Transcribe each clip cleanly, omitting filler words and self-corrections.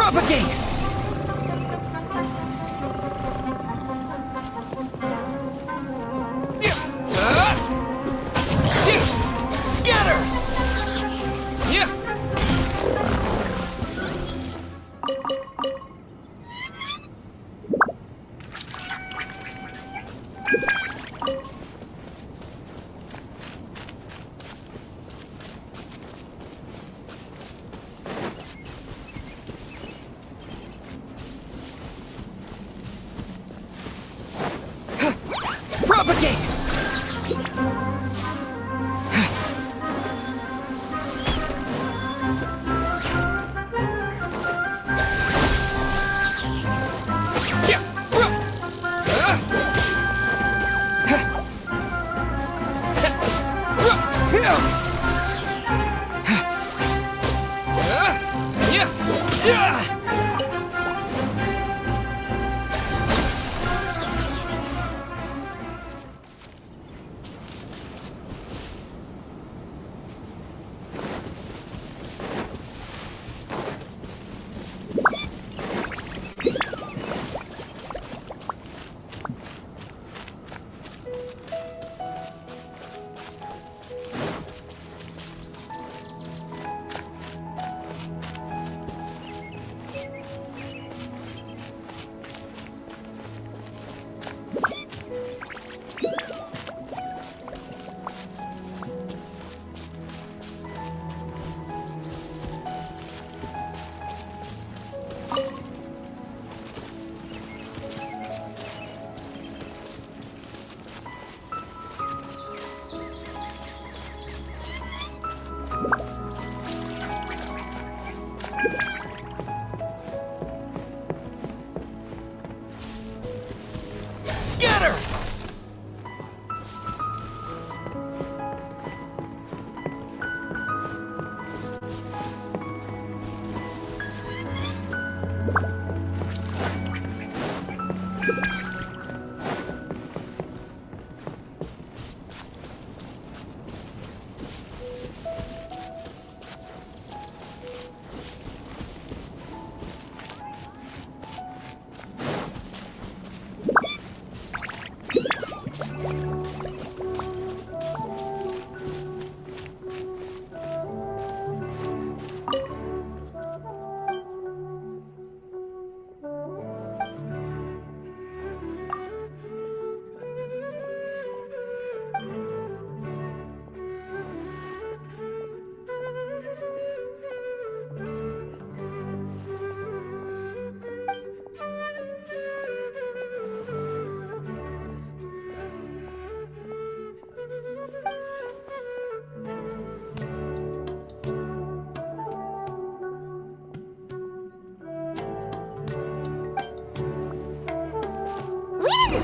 Propagate! Scatter! Yeah! Propagate! Scatter!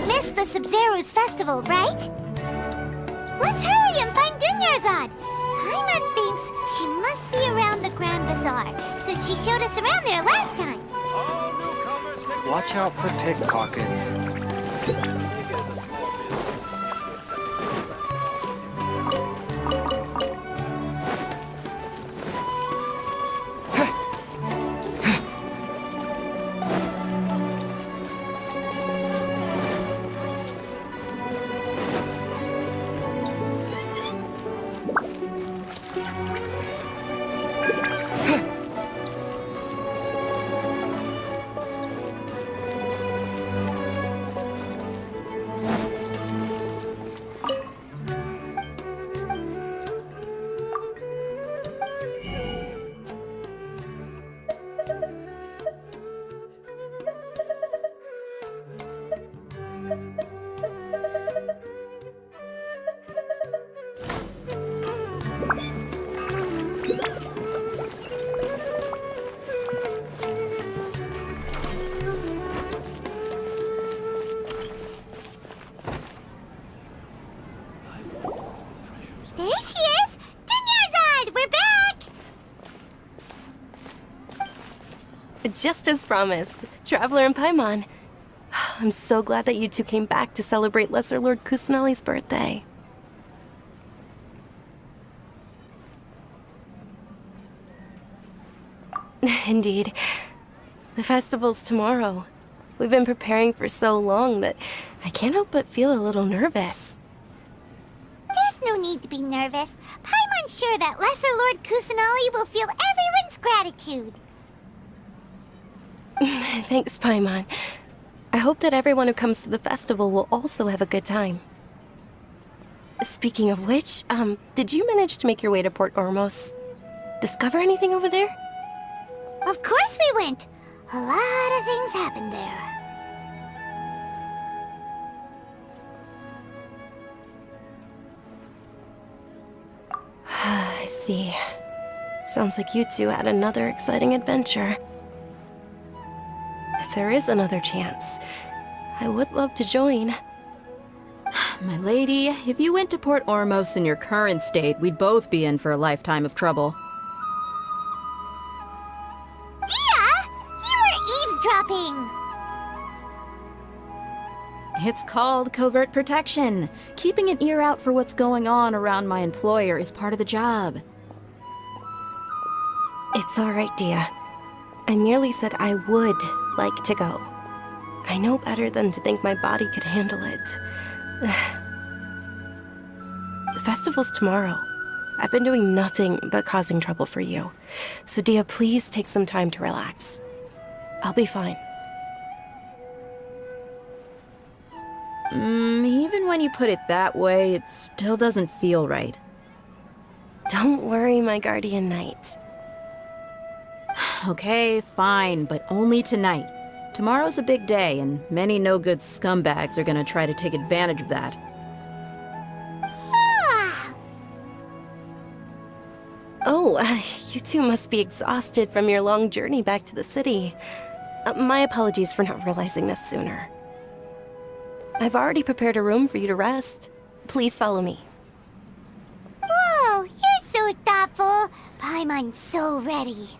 Miss the Sumeru's festival, right? Let's hurry and find Dunyarzad. Paimon thinks she must be around the Grand Bazaar, since she showed us around there last time. Watch out for pickpockets. Just as promised, Traveler and Paimon. I'm so glad that you two came back to celebrate Lesser Lord Kusanali's birthday. Indeed. The festival's tomorrow. We've been preparing for so long that I can't help but feel a little nervous. There's no need to be nervous. Paimon's sure that Lesser Lord Kusanali will feel everyone's gratitude. Thanks, Paimon. I hope that everyone who comes to the festival will also have a good time. Speaking of which, did you manage to make your way to Port Ormos? Discover anything over there? Of course we went. A lot of things happened there. I see. Sounds like you two had another exciting adventure. If there is another chance, I would love to join. My lady, if you went to Port Ormos in your current state, we'd both be in for a lifetime of trouble. Dia! You were eavesdropping! It's called covert protection. Keeping an ear out for what's going on around my employer is part of the job. It's all right, Dia. I merely said I would like to go. I know better than to think my body could handle it. The festival's tomorrow. I've been doing nothing but causing trouble for you. So Dia, please take some time to relax. I'll be fine. Even when you put it that way, it still doesn't feel right. Don't worry, my guardian knight. Okay, fine, but only tonight. Tomorrow's a big day, and many no-good scumbags are gonna try to take advantage of that. Oh, you two must be exhausted from your long journey back to the city. My apologies for not realizing this sooner. I've already prepared a room for you to rest. Please follow me. Whoa, you're so thoughtful. Paimon's so ready.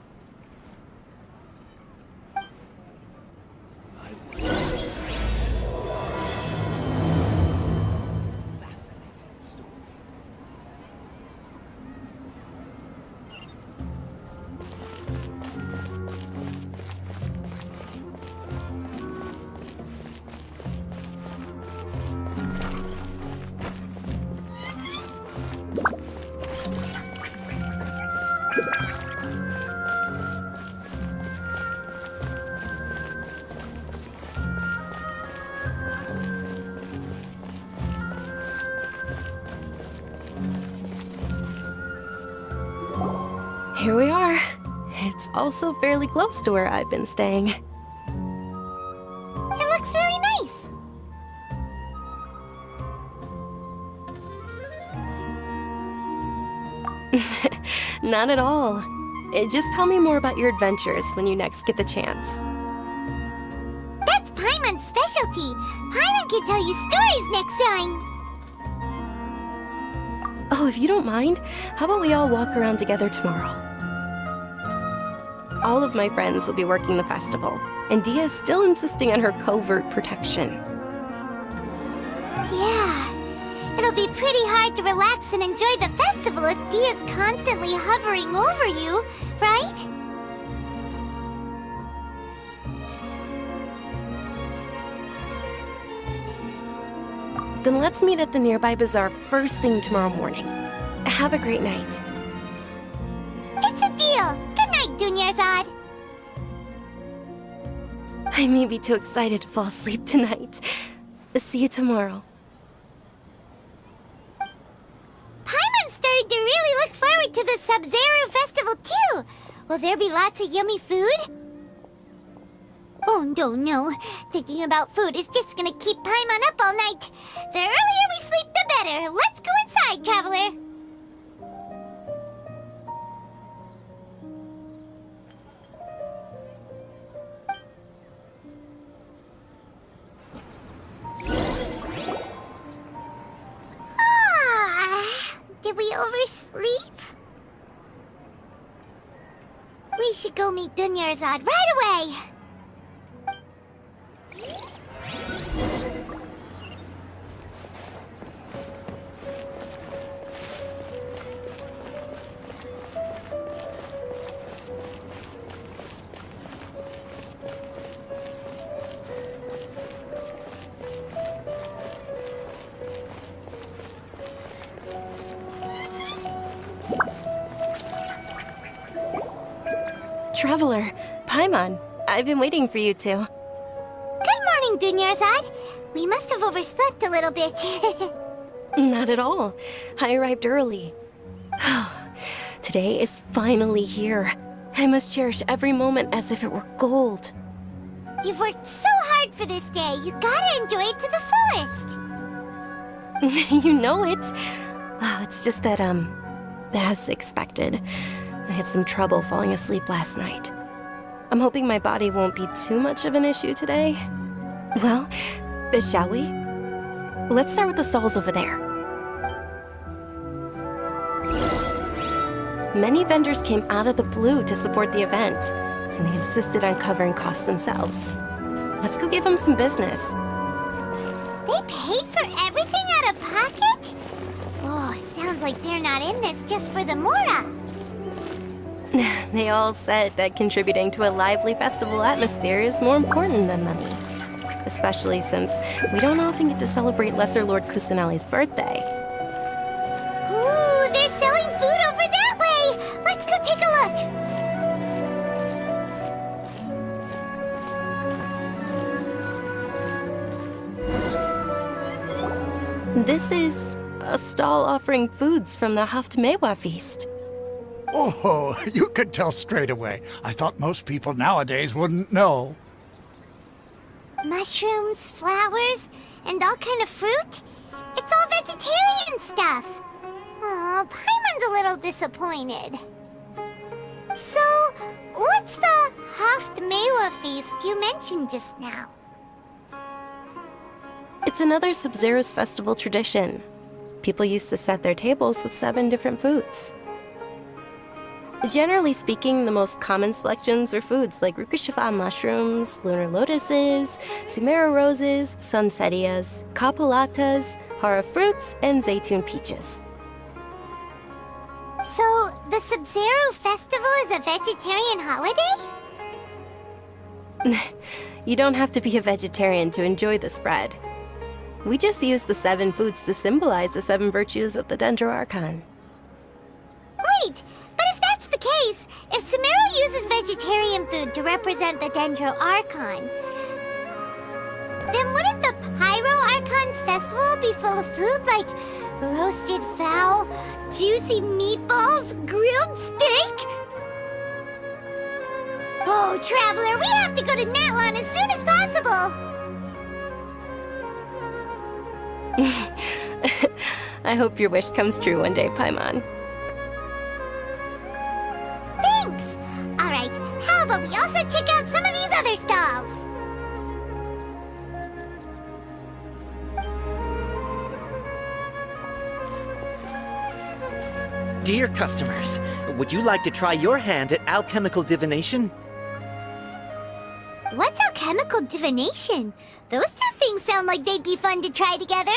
Here we are. It's also fairly close to where I've been staying. It looks really nice. Not at all. Just tell me more about your adventures when you next get the chance. That's Paimon's specialty. Paimon can tell you stories next time. Oh, if you don't mind, how about we all walk around together tomorrow? All of my friends will be working the festival, and Dia is still insisting on her covert protection. Yeah, it'll be pretty hard to relax and enjoy the festival if Dia's constantly hovering over you, right? Then let's meet at the nearby bazaar first thing tomorrow morning. Have a great night. It's a deal. Good night, Dunyarzad. I may be too excited to fall asleep tonight. See you tomorrow. Paimon's starting to really look forward to the Sub-Zero festival too. Will there be lots of yummy food? Oh, no. Thinking about food is just gonna keep Paimon up all night. The earlier we sleep, the better. Let's go inside, traveler. Did we oversleep? We should go meet Dunyarzad right away. Traveler, Paimon, I've been waiting for you two. Good morning, Dunyarzad. We must have overslept a little bit. Not at all. I arrived early. Today is finally here. I must cherish every moment as if it were gold. You've worked so hard for this day. You gotta enjoy it to the fullest. You know it. Oh, it's just that, as expected, I had some trouble falling asleep last night. I'm hoping my body won't be too much of an issue today. Well, shall we? Let's start with the stalls over there. Many vendors came out of the blue to support the event, and they insisted on covering costs themselves. Let's go give them some business. They paid for everything out of pocket? Oh, sounds like they're not in this just for the Mora. They all said that contributing to a lively festival atmosphere is more important than money. Especially since we don't often get to celebrate Lesser Lord Kusanali's birthday. Ooh, they're selling food over that way! Let's go take a look. This is a stall offering foods from the Haftmewa feast. Oh, you could tell straight away. I thought most people nowadays wouldn't know. Mushrooms, flowers, and all kind of fruit? It's all vegetarian stuff. Oh, Paimon's a little disappointed. So, what's the Haftmewa feast you mentioned just now? It's another Sub-Zero's festival tradition. People used to set their tables with 7 different foods. Generally speaking, the most common selections were foods like Rukushifa mushrooms, lunar lotuses, Sumeru roses, sunsetias, kapulatas, hara fruits, and zaytun peaches. So, the Sub-Zero festival is a vegetarian holiday? You don't have to be a vegetarian to enjoy the spread. We just use the 7 foods to symbolize the 7 virtues of the Dendro Archon. Wait, but if that's the case, if Sumeru uses vegetarian food to represent the Dendro Archon, then wouldn't the Pyro Archon's festival be full of food like roasted fowl, juicy meatballs, grilled steak? Oh, Traveler, we have to go to Natlon as soon as possible! I hope your wish comes true one day, Paimon. Thanks! Alright, how about we also check out some of these other stalls? Dear customers, would you like to try your hand at alchemical divination? What's alchemical divination? Those 2 things sound like they'd be fun to try together.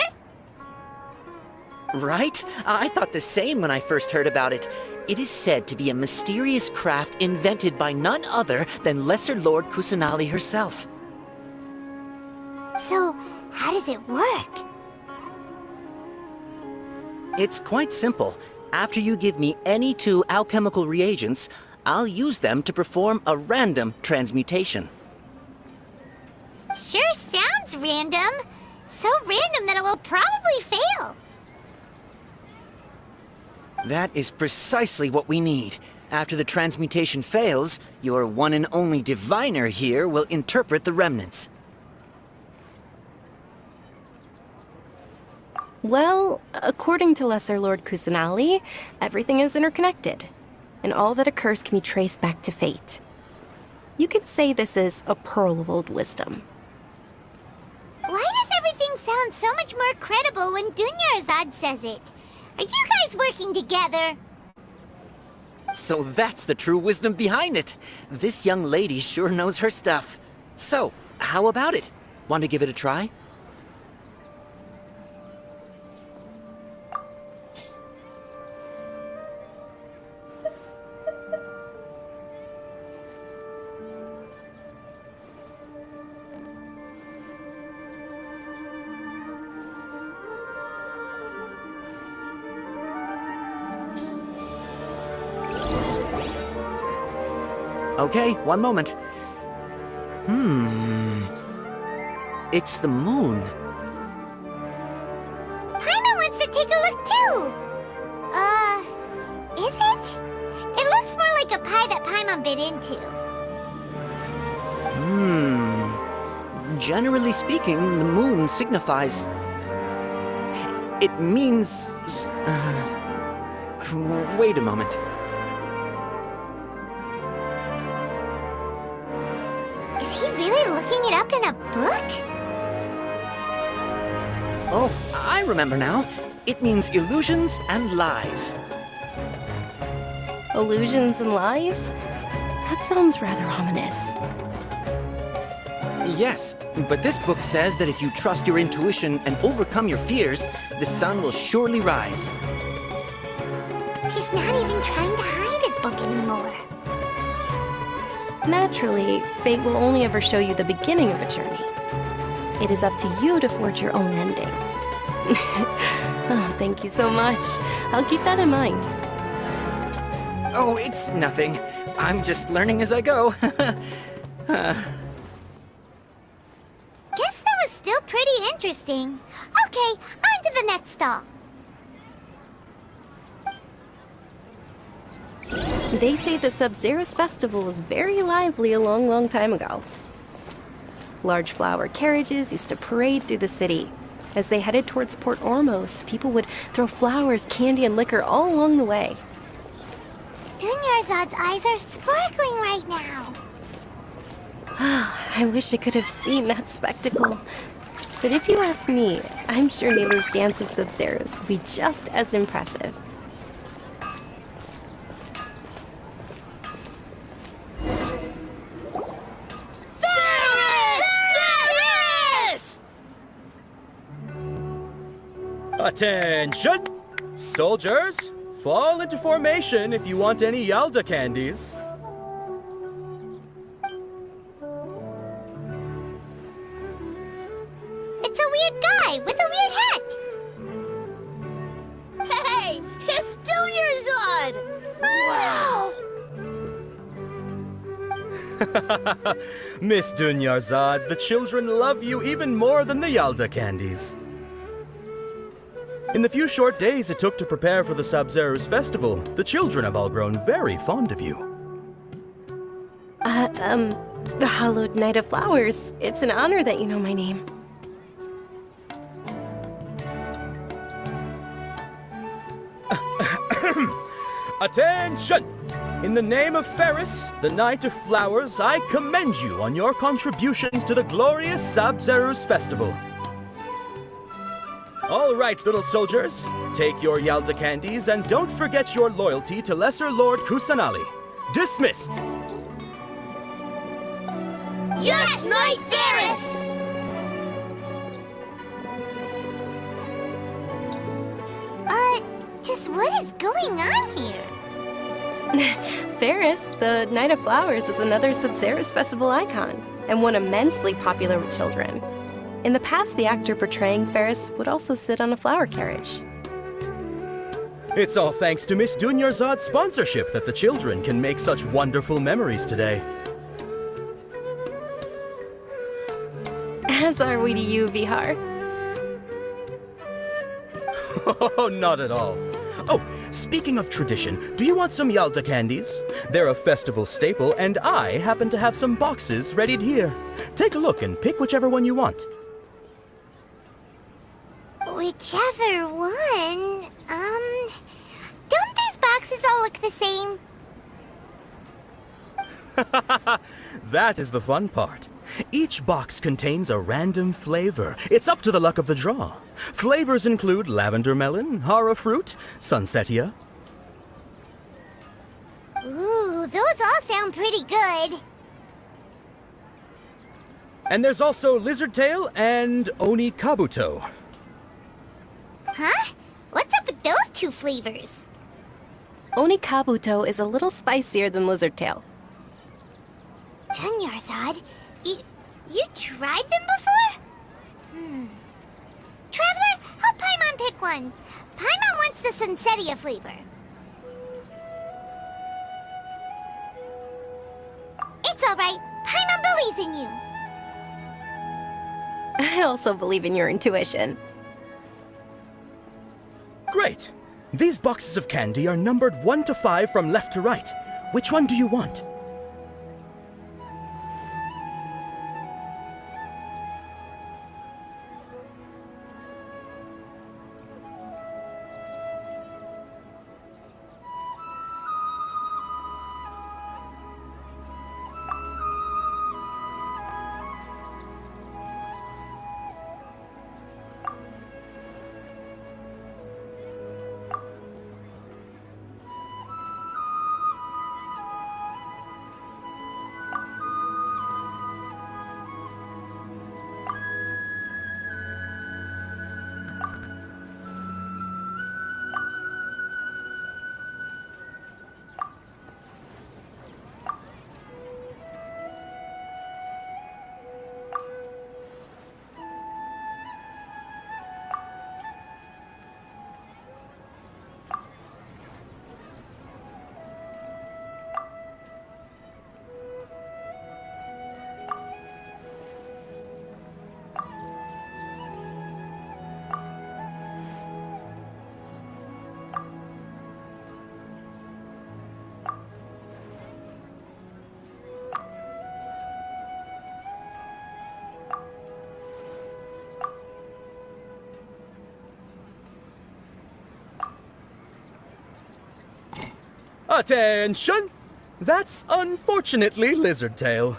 Right? I thought the same when I first heard about it. It is said to be a mysterious craft invented by none other than Lesser Lord Kusanali herself. So, how does it work? It's quite simple. After you give me any 2 alchemical reagents, I'll use them to perform a random transmutation. Sure sounds random. So random that it will probably fail. That is precisely what we need. After the transmutation fails, your one and only diviner here will interpret the remnants. Well, according to Lesser Lord Kusanali, everything is interconnected, and all that occurs can be traced back to fate. You could say this is a pearl of old wisdom. Why does everything sound so much more credible when Dunyarzad says it? Are you guys working together? So that's the true wisdom behind it. This young lady sure knows her stuff. So, how about it? Want to give it a try? Okay, one moment. It's the moon. Paimon wants to take a look too! Is it? It looks more like a pie that Paimon bit into. Generally speaking, the moon signifies... It means... Wait a moment. Is he really looking it up in a book? Oh, I remember now. It means illusions and lies. Illusions and lies? That sounds rather ominous. Yes, but this book says that if you trust your intuition and overcome your fears, the sun will surely rise. He's not even trying to hide his book anymore. Naturally, fate will only ever show you the beginning of a journey. It is up to you to forge your own ending. Oh, thank you so much. I'll keep that in mind. Oh, it's nothing. I'm just learning as I go. Guess that was still pretty interesting. Okay, on to the next stall. They say the Sub-Zero's festival was very lively a long, long time ago. Large flower carriages used to parade through the city. As they headed towards Port Ormos, people would throw flowers, candy, and liquor all along the way. Dunyarzad's eyes are sparkling right now. I wish I could have seen that spectacle. But if you ask me, I'm sure Neela's dance of Sub-Zeros would be just as impressive. Attention! Soldiers, fall into formation if you want any Yalda candies. It's a weird guy with a weird hat. Hey, it's Dunyarzad! Wow! Miss Dunyarzad, the children love you even more than the Yalda candies. In the few short days it took to prepare for the Sub-Zero's festival, the children have all grown very fond of you. The Hallowed Night of Flowers. It's an honor that you know my name. Attention! In the name of Ferris, the Knight of Flowers, I commend you on your contributions to the glorious Sub-Zero's festival. All right, little soldiers, take your Yalda candies and don't forget your loyalty to Lesser Lord Kusanali. Dismissed! Yes, Knight Ferris! Just what is going on here? Ferris, the Night of Flowers, is another Sub-Zero's festival icon, and one immensely popular with children. In the past, the actor portraying Ferris would also sit on a flower carriage. It's all thanks to Miss Dunyarzad's sponsorship that the children can make such wonderful memories today. As are we to you, Vihar. Oh, not at all. Oh, speaking of tradition, do you want some Yalda candies? They're a festival staple, and I happen to have some boxes readied here. Take a look and pick whichever one you want. Whichever one, don't these boxes all look the same? That is the fun part. Each box contains a random flavor. It's up to the luck of the draw. Flavors include lavender melon, hara fruit, sunsetia. Ooh, those all sound pretty good. And there's also lizard tail and oni kabuto. Huh? What's up with those two flavors? Oni Kabuto is a little spicier than Lizard Tail. Dunyarzad, you tried them before? Traveler, help Paimon pick one. Paimon wants the sunsetia flavor. all right. Paimon believes in you. I also believe in your intuition. Great! These boxes of candy are numbered 1 to 5 from left to right. Which one do you want? Attention! That's unfortunately Lizard Tail.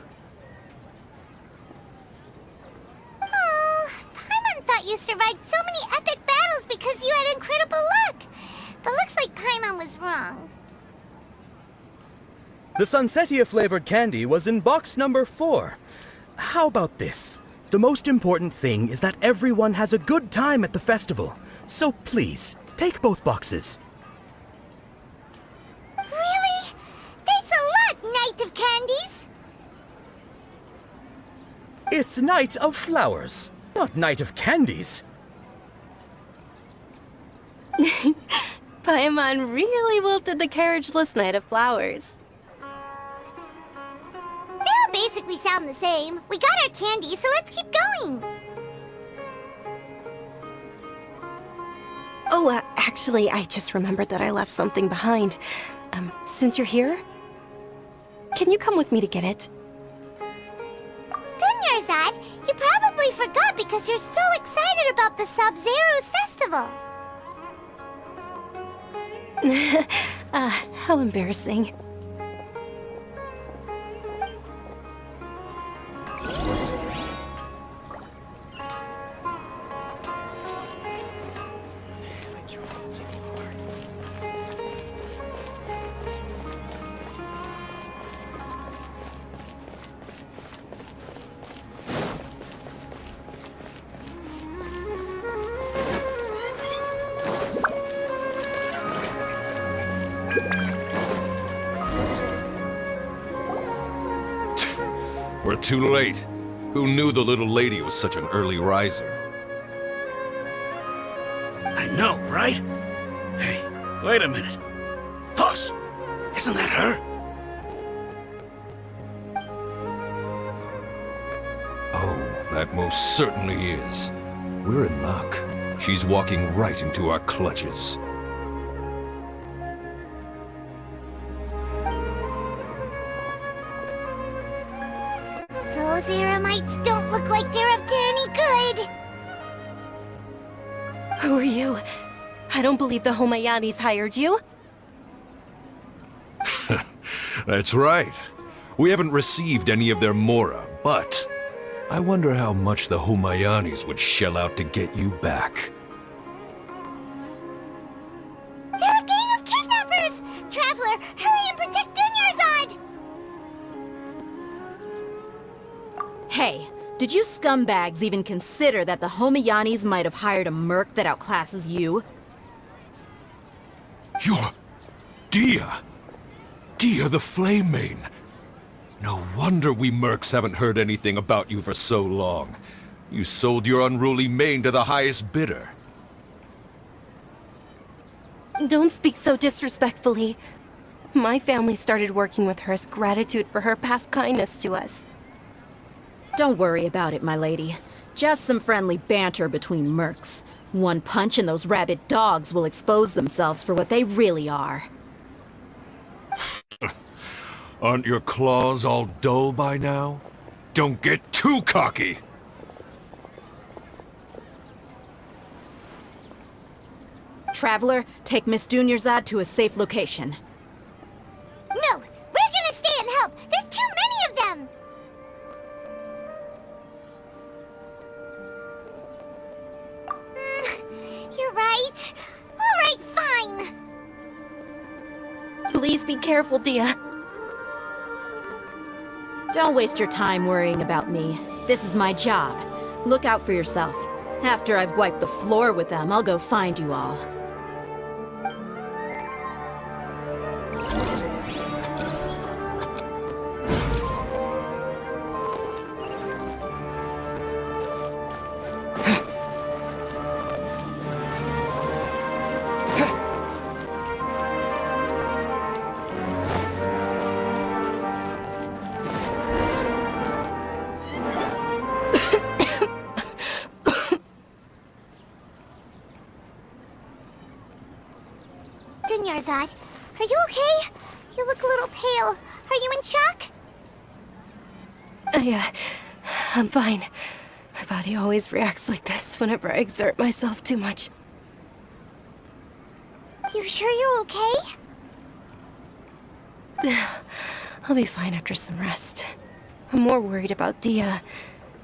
Oh, Paimon thought you survived so many epic battles because you had incredible luck. But looks like Paimon was wrong. The Sunsetia-flavored candy was in box number 4. How about this? The most important thing is that everyone has a good time at the festival. So please, take both boxes. Really? Thanks a lot, Knight of Candies. It's Night of Flowers, not Night of Candies. Paimon really wilted the carriageless Knight of Flowers. They all basically sound the same. We got our candy, so let's keep going. Oh, actually, I just remembered that I left something behind. Since you're here, can you come with me to get it? Dunyarzad, you probably forgot because you're so excited about the Sub-Zero's festival. How embarrassing. We're too late. Who knew the little lady was such an early riser? I know, right? Hey, wait a minute. Pause. Isn't that her? Oh, that most certainly is. We're in luck. She's walking right into our clutches. Those Eremites don't look like they're up to any good. Who are you? I don't believe the Homayanis hired you. That's right. We haven't received any of their mora, but I wonder how much the Humayanis would shell out to get you back. They're a gang of kidnappers! Traveler, hurry and protect Dunyarzad! Hey, did you scumbags even consider that the Homayanis might have hired a merc that outclasses you? You're... Dia! Dia the Flame Main! No wonder we mercs haven't heard anything about you for so long. You sold your unruly mane to the highest bidder. Don't speak so disrespectfully. My family started working with her as gratitude for her past kindness to us. Don't worry about it, my lady. Just some friendly banter between mercs. One punch and those rabid dogs will expose themselves for what they really are. Aren't your claws all dull by now? Don't get too cocky! Traveler, take Miss Dunyarzad to a safe location. No! We're gonna stay and help! There's too many of them! You're right. Alright, fine! Please be careful, Dia. Don't waste your time worrying about me. This is my job. Look out for yourself. After I've wiped the floor with them, I'll go find you all. Dunyarzad, are you okay? You look a little pale. Are you in shock? Yeah, I'm fine. My body always reacts like this whenever I exert myself too much. You sure you're okay? I'll be fine after some rest. I'm more worried about Dia.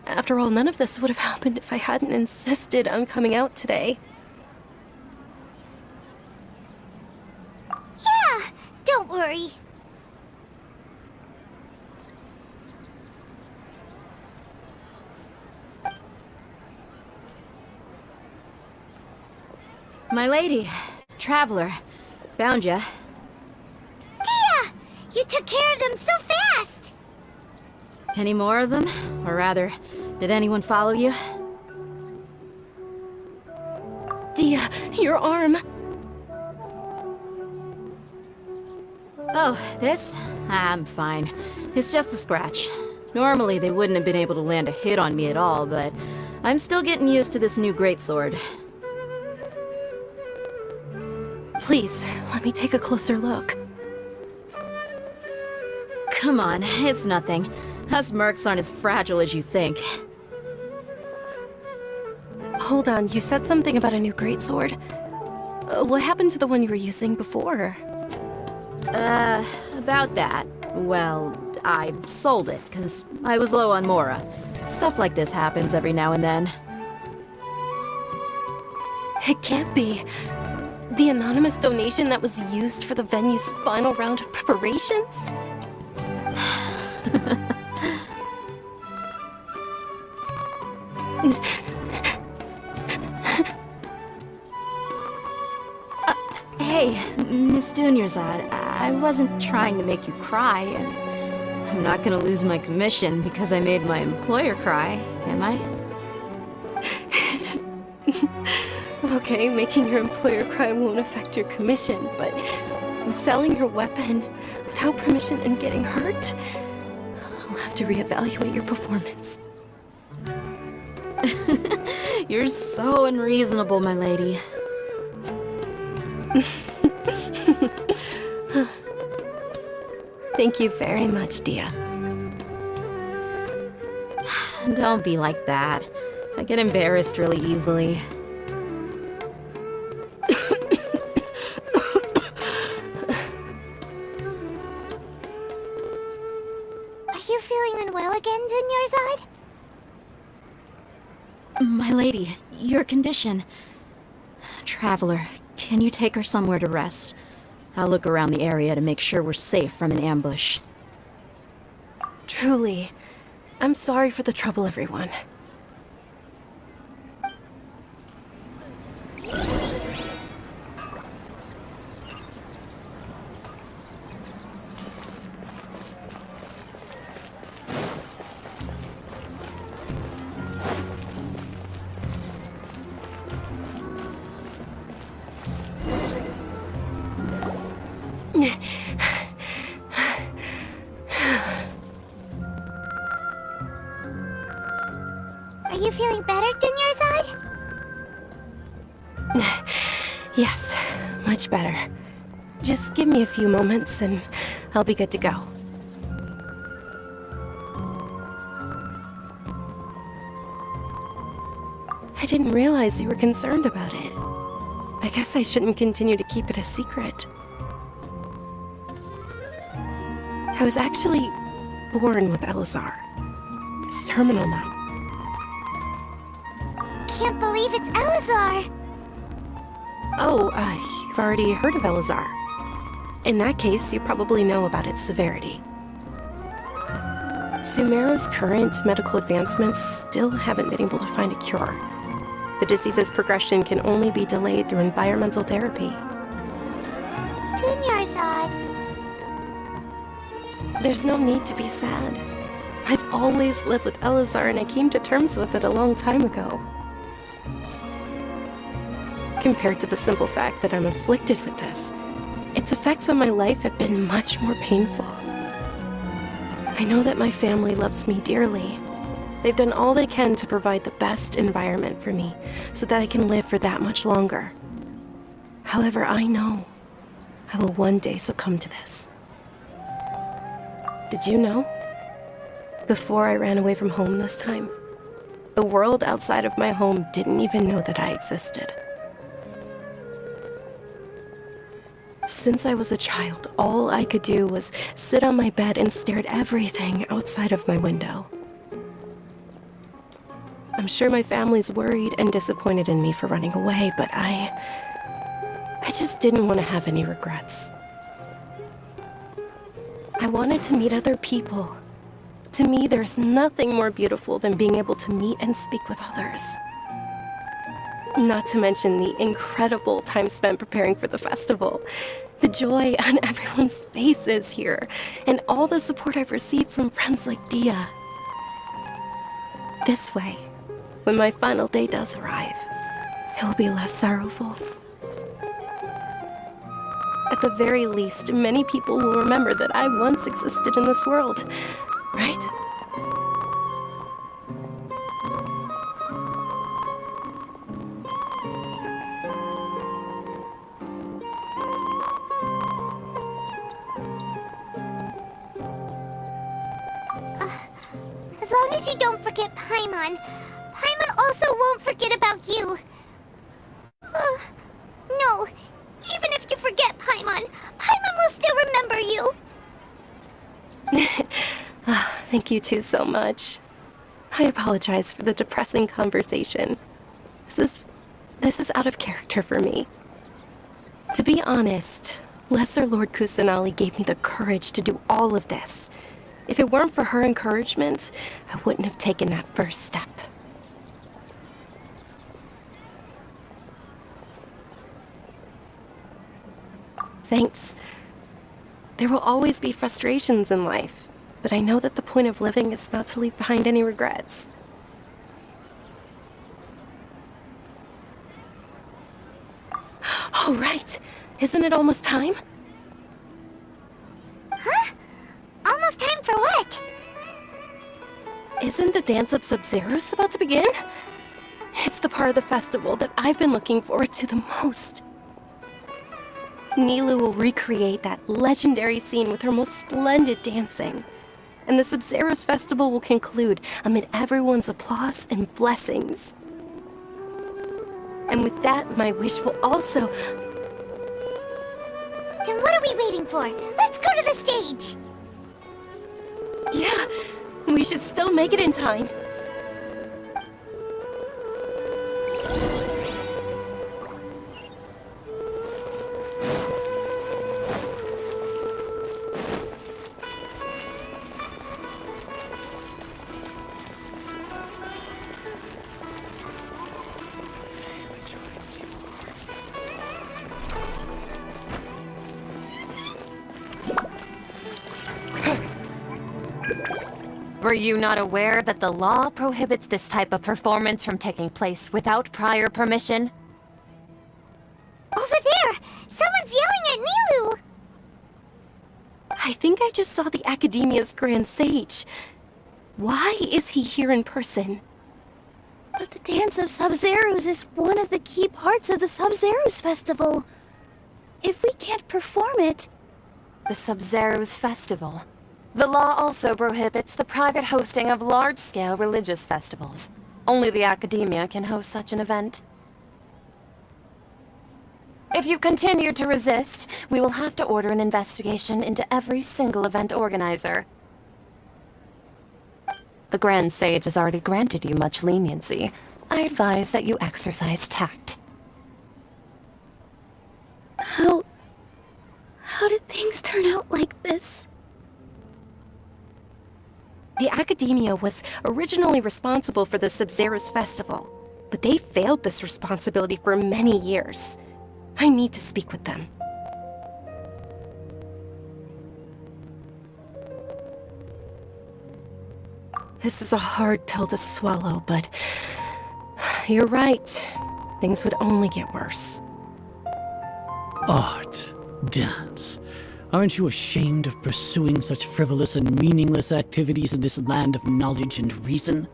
After all, none of this would have happened if I hadn't insisted on coming out today. Yeah, don't worry. My lady, Traveler, found ya. Dia! You took care of them so fast! Any more of them? Or rather, did anyone follow you? Dia, your arm! Oh, this? I'm fine. It's just a scratch. Normally, they wouldn't have been able to land a hit on me at all, but I'm still getting used to this new greatsword. Please, let me take a closer look. Come on, it's nothing. Us mercs aren't as fragile as you think. Hold on, you said something about a new greatsword. What happened to the one you were using before? About that. Well, I sold it, because I was low on Mora. Stuff like this happens every now and then. It can't be. The anonymous donation that was used for the venue's final round of preparations? Hey, Miss Dunyarzad, I wasn't trying to make you cry, and I'm not gonna lose my commission because I made my employer cry, am I? Okay, making your employer cry won't affect your commission, but selling your weapon without permission and getting hurt? I'll have to reevaluate your performance. You're so unreasonable, my lady. Thank you very much, Dia. Don't be like that. I get embarrassed really easily. Are you feeling unwell again, Dunyarzad? My lady, your condition. Traveler, can you take her somewhere to rest? I'll look around the area to make sure we're safe from an ambush. Truly, I'm sorry for the trouble, everyone. Are you feeling better, Dunyarzad? Yes, much better. Just give me a few moments and I'll be good to go. I didn't realize you were concerned about it. I guess I shouldn't continue to keep it a secret. I was actually born with Elazar. He's terminal now. Can't believe it's Elazar! Oh, you've already heard of Elazar. In that case, you probably know about its severity. Sumeru's current medical advancements still haven't been able to find a cure. The disease's progression can only be delayed through environmental therapy. Dunyarzad. There's no need to be sad. I've always lived with Elazar and I came to terms with it a long time ago. Compared to the simple fact that I'm afflicted with this, its effects on my life have been much more painful. I know that my family loves me dearly. They've done all they can to provide the best environment for me so that I can live for that much longer. However, I know I will one day succumb to this. Did you know? Before I ran away from home this time, the world outside of my home didn't even know that I existed. Since I was a child, all I could do was sit on my bed and stare at everything outside of my window. I'm sure my family's worried and disappointed in me for running away, but I just didn't want to have any regrets. I wanted to meet other people. To me, there's nothing more beautiful than being able to meet and speak with others. Not to mention the incredible time spent preparing for the festival. The joy on everyone's faces here, and all the support I've received from friends like Dia. This way, when my final day does arrive, it will be less sorrowful. At the very least, many people will remember that I once existed in this world, right? As long as you don't forget Paimon, Paimon also won't forget about you. No, even if you forget Paimon, Paimon will still remember you. Thank you two so much. I apologize for the depressing conversation. This is out of character for me. To be honest, Lesser Lord Kusanali gave me the courage to do all of this. If it weren't for her encouragement, I wouldn't have taken that first step. Thanks. There will always be frustrations in life, but I know that the point of living is not to leave behind any regrets. Oh, right! Isn't it almost time? Huh? Almost time for what? Isn't the Dance of Sub-Zeros about to begin? It's the part of the festival that I've been looking forward to the most. Nilu will recreate that legendary scene with her most splendid dancing. And the Sub-Zeros festival will conclude amid everyone's applause and blessings. And with that, my wish will also... Then what are we waiting for? Let's go to the stage! Yeah, we should still make it in time. Were you not aware that the law prohibits this type of performance from taking place without prior permission? Over there! Someone's yelling at Nilu! I think I just saw the Academia's Grand Sage. Why is he here in person? But the Dance of Sub-Zerus is one of the key parts of the Sub-Zerus Festival. If we can't perform it... The Sub-Zerus Festival. The law also prohibits the private hosting of large-scale religious festivals. Only the academia can host such an event. If you continue to resist, we will have to order an investigation into every single event organizer. The Grand Sage has already granted you much leniency. I advise that you exercise tact. How did things turn out like this? The Academia was originally responsible for the Sub-Zerus Festival, but they failed this responsibility for many years. I need to speak with them. This is a hard pill to swallow, but you're right. Things would only get worse. Art, dance. Aren't you ashamed of pursuing such frivolous and meaningless activities in this land of knowledge and reason?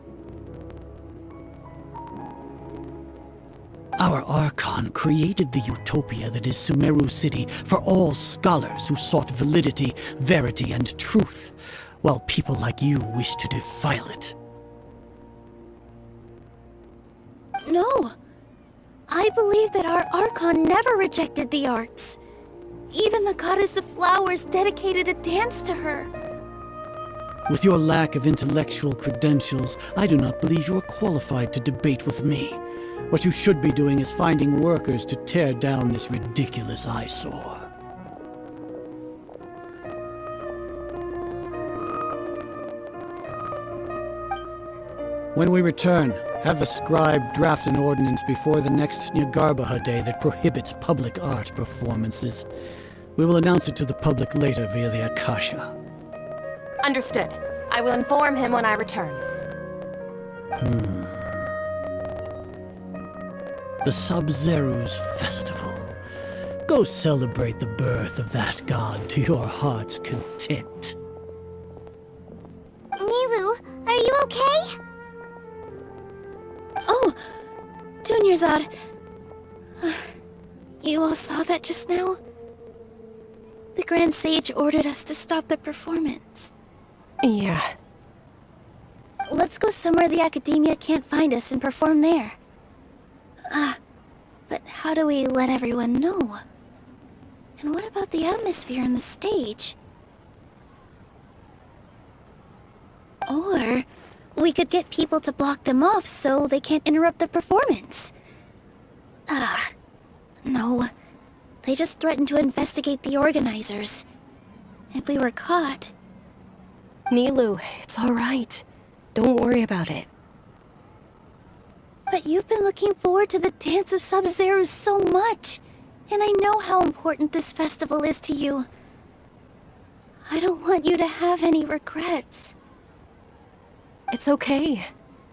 Our Archon created the utopia that is Sumeru City for all scholars who sought validity, verity, and truth, while people like you wish to defile it. No. I believe that our Archon never rejected the arts. Even the goddess of flowers dedicated a dance to her. With your lack of intellectual credentials, I do not believe you are qualified to debate with me. What you should be doing is finding workers to tear down this ridiculous eyesore. When we return, have the scribe draft an ordinance before the next Nyargarbaha Day that prohibits public art performances. We will announce it to the public later via the Akasha. Understood. I will inform him when I return. The Sub-Zerus Festival. Go celebrate the birth of that god to your heart's content. Nilu, are you okay? Oh, Dunyarzad. You all saw that just now? The Grand Sage ordered us to stop the performance. Yeah. Let's go somewhere the Academia can't find us and perform there. But how do we let everyone know? And what about the atmosphere on the stage? Or we could get people to block them off so they can't interrupt the performance. No. They just threatened to investigate the organizers. If we were caught... Nilu, it's all right. Don't worry about it. But you've been looking forward to the Dance of Sub-Zerus so much. And I know how important this festival is to you. I don't want you to have any regrets. It's okay.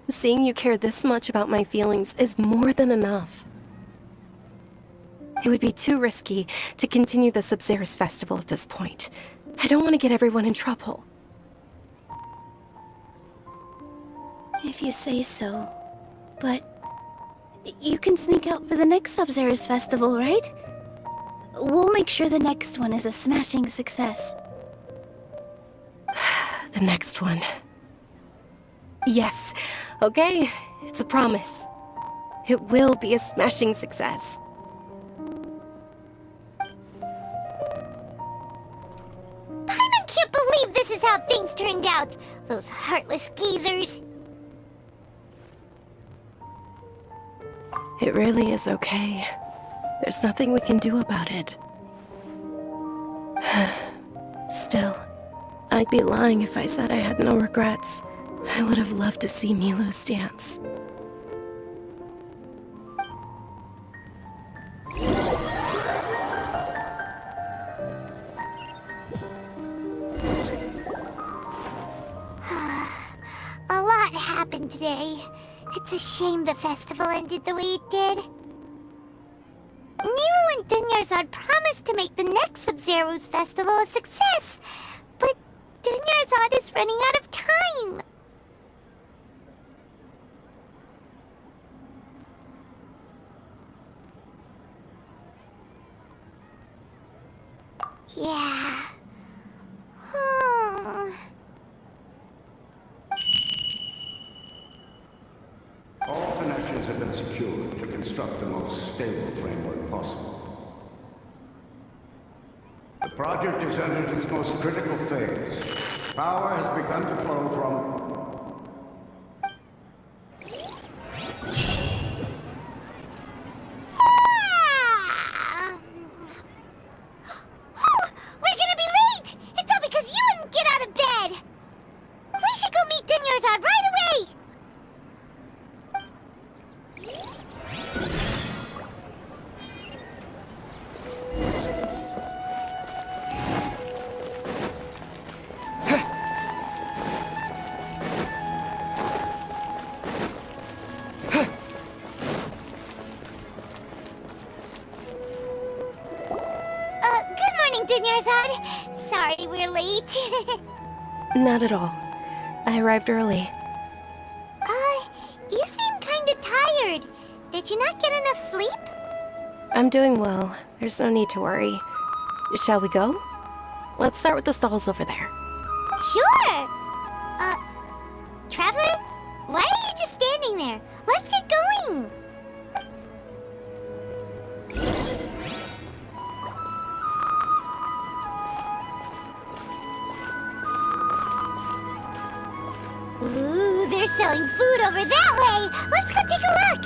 Seeing you care this much about my feelings is more than enough. It would be too risky to continue the Sub-Zerus Festival at this point. I don't want to get everyone in trouble. If you say so. But you can sneak out for the next Sub-Zerus Festival, right? We'll make sure the next one is a smashing success. The next one. Yes. Okay, it's a promise. It will be a smashing success. I can't believe this is how things turned out. Those heartless geezers. It really is okay. There's nothing we can do about it. Still, I'd be lying if I said I had no regrets. I would have loved to see Milu's dance. A lot happened today. It's a shame the festival ended the way it did. Nilu and Dunyarzad promised to make the next Sub-Zerus festival a success, but Dunyarzad is running out of time. Yeah. Hmm. All connections have been secured to construct the most stable framework possible. The project has entered its most critical phase. Power has begun to flow from... We're gonna be late! It's all because you wouldn't get out of bed! We should go meet Dinyarzad right away! Good morning, Dinyarzad. Sorry we're late. Not at all. I arrived early. You seem kinda tired. Did you not get enough sleep? I'm doing well. There's no need to worry. Shall we go? Let's start with the stalls over there. Sure! Traveler? Why are you just standing there? Let's get going! Ooh, they're selling food over that way! Let's go take a look!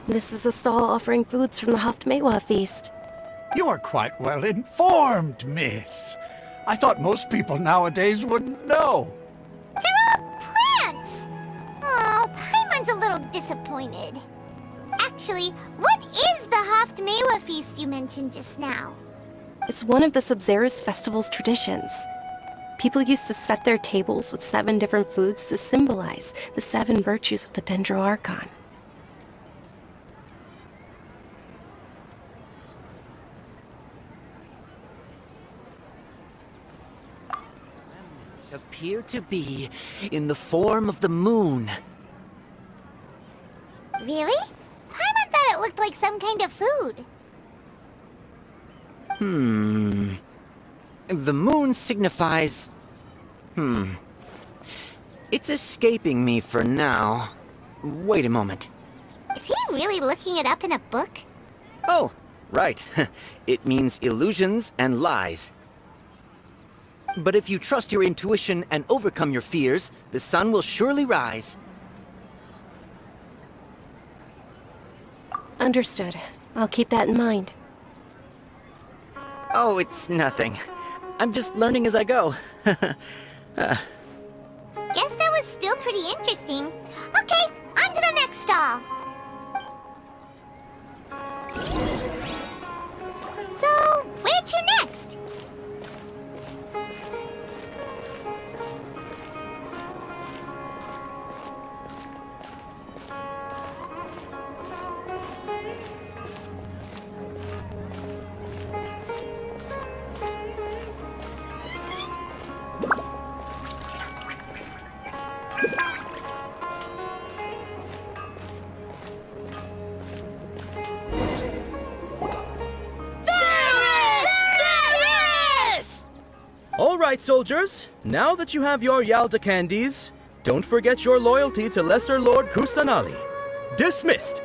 This is a stall offering foods from the Haftmewa feast. You are quite well informed, miss. I thought most people nowadays wouldn't know. They're all plants! Oh, Paimon's a little disappointed. Actually, what is the Haftmewa feast you mentioned just now? It's one of the Sub-Zero's festival's traditions. People used to set their tables with 7 different foods to symbolize the 7 virtues of the Dendro Archon. Appear to be in the form of the moon. Really? Paimon thought it looked like some kind of food. The moon signifies... It's escaping me for now. Wait a moment. Is he really looking it up in a book? Oh, right. It means illusions and lies. But if you trust your intuition and overcome your fears, the sun will surely rise. Understood. I'll keep that in mind. Oh, it's nothing. I'm just learning as I go. Guess that was still pretty interesting. Okay, on to the next stall. So, where to next? All right, soldiers. Now that you have your Yalda candies, don't forget your loyalty to Lesser Lord Kusanali. Dismissed!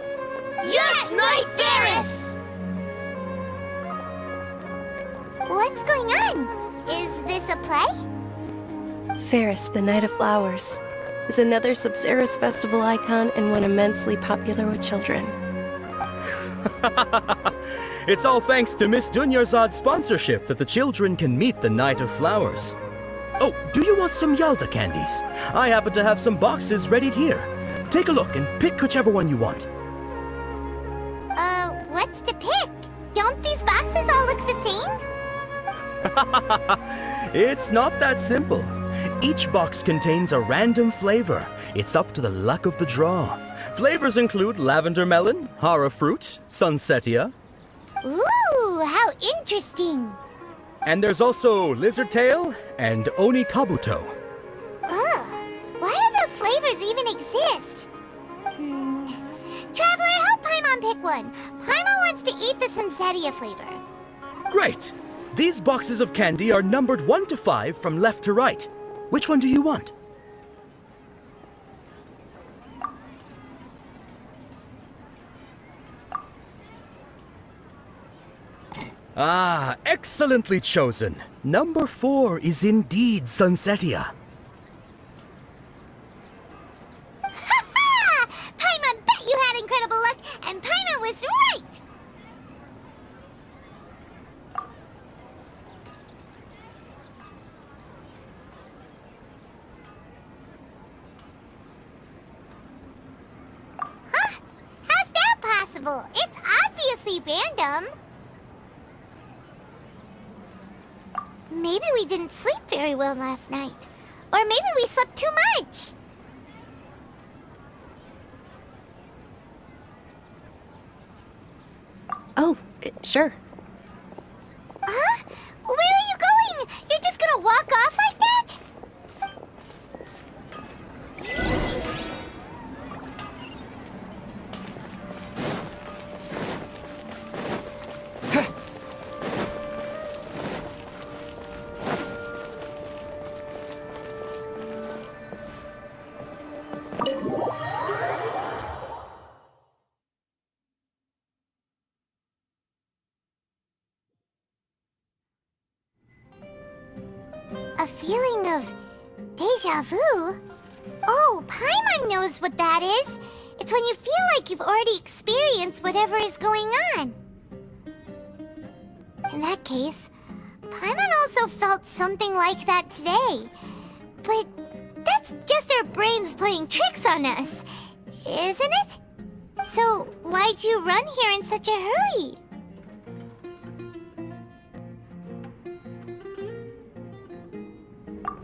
Yes, Knight Varus! What's going on? Is this a play? Ferris, the Knight of Flowers, is another Sub-Zero's festival icon and one immensely popular with children. It's all thanks to Miss Dunyarzad's sponsorship that the children can meet the Knight of Flowers. Oh, do you want some Yalda candies? I happen to have some boxes ready here. Take a look and pick whichever one you want. What's to pick? Don't these boxes all look the same? It's not that simple. Each box contains a random flavor. It's up to the luck of the draw. Flavors include lavender melon, hara fruit, sunsetia. Ooh, how interesting. And there's also Lizard Tail and Oni Kabuto. Ugh, why do those flavors even exist? Traveler, help Paimon pick one. Paimon wants to eat the Sunsetia flavor. Great! These boxes of candy are numbered 1 to 5 from left to right. Which one do you want? Ah, excellently chosen. Number 4 is indeed Sunsetia. Ha-ha! Paimon bet you had incredible luck, and Paimon was right! Huh? How's that possible? It's obviously random. Maybe we didn't sleep very well last night. Or maybe we slept too much. Oh, sure. Huh? Where are you going? You're just gonna walk off like that? A feeling of deja vu? Oh, Paimon knows what that is. It's when you feel like you've already experienced whatever is going on. In that case, Paimon also felt something like that today. But that's just our brains playing tricks on us, isn't it? So why'd you run here in such a hurry?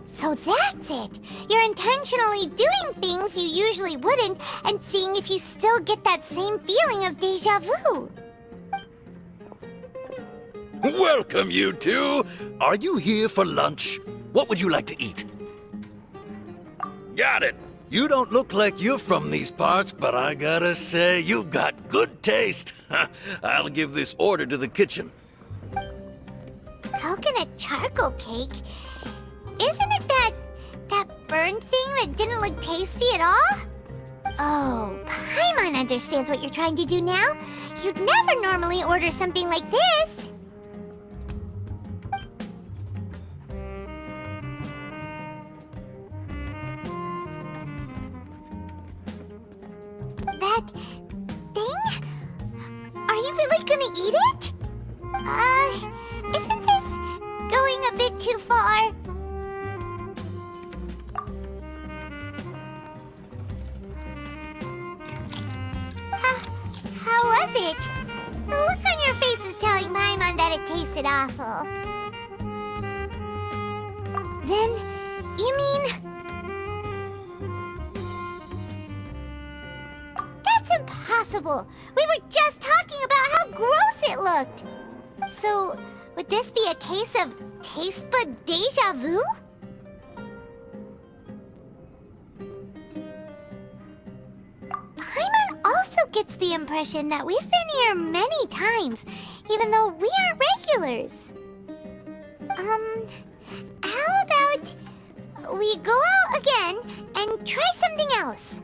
So that's it! You're intentionally doing things you usually wouldn't and seeing if you still get that same feeling of deja vu. Welcome, you two! Are you here for lunch? What would you like to eat? Got it! You don't look like you're from these parts, but I gotta say, you've got good taste. I'll give this order to the kitchen. Coconut charcoal cake? Isn't it that burned thing that didn't look tasty at all? Oh, Paimon understands what you're trying to do now. You'd never normally order something like this. That thing? Are you really gonna eat it? Isn't this going a bit too far? How was it? The look on your face is telling Paimon that it tasted awful. Then, you mean... That's impossible! We were just talking about how gross it looked! So, would this be a case of taste bud deja vu? Paimon also gets the impression that we've been here many times, even though we aren't regulars. How about we go out again and try something else?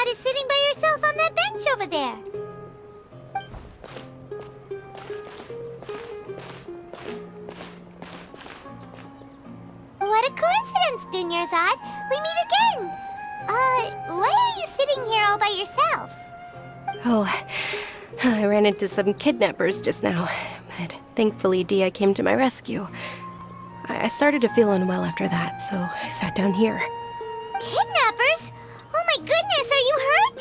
Is sitting by yourself on that bench over there. What a coincidence, Dunyarzad. We meet again. Why are you sitting here all by yourself? Oh, I ran into some kidnappers just now, but thankfully Dia came to my rescue. I started to feel unwell after that, so I sat down here. Kidnappers? Oh my goodness, are you hurt?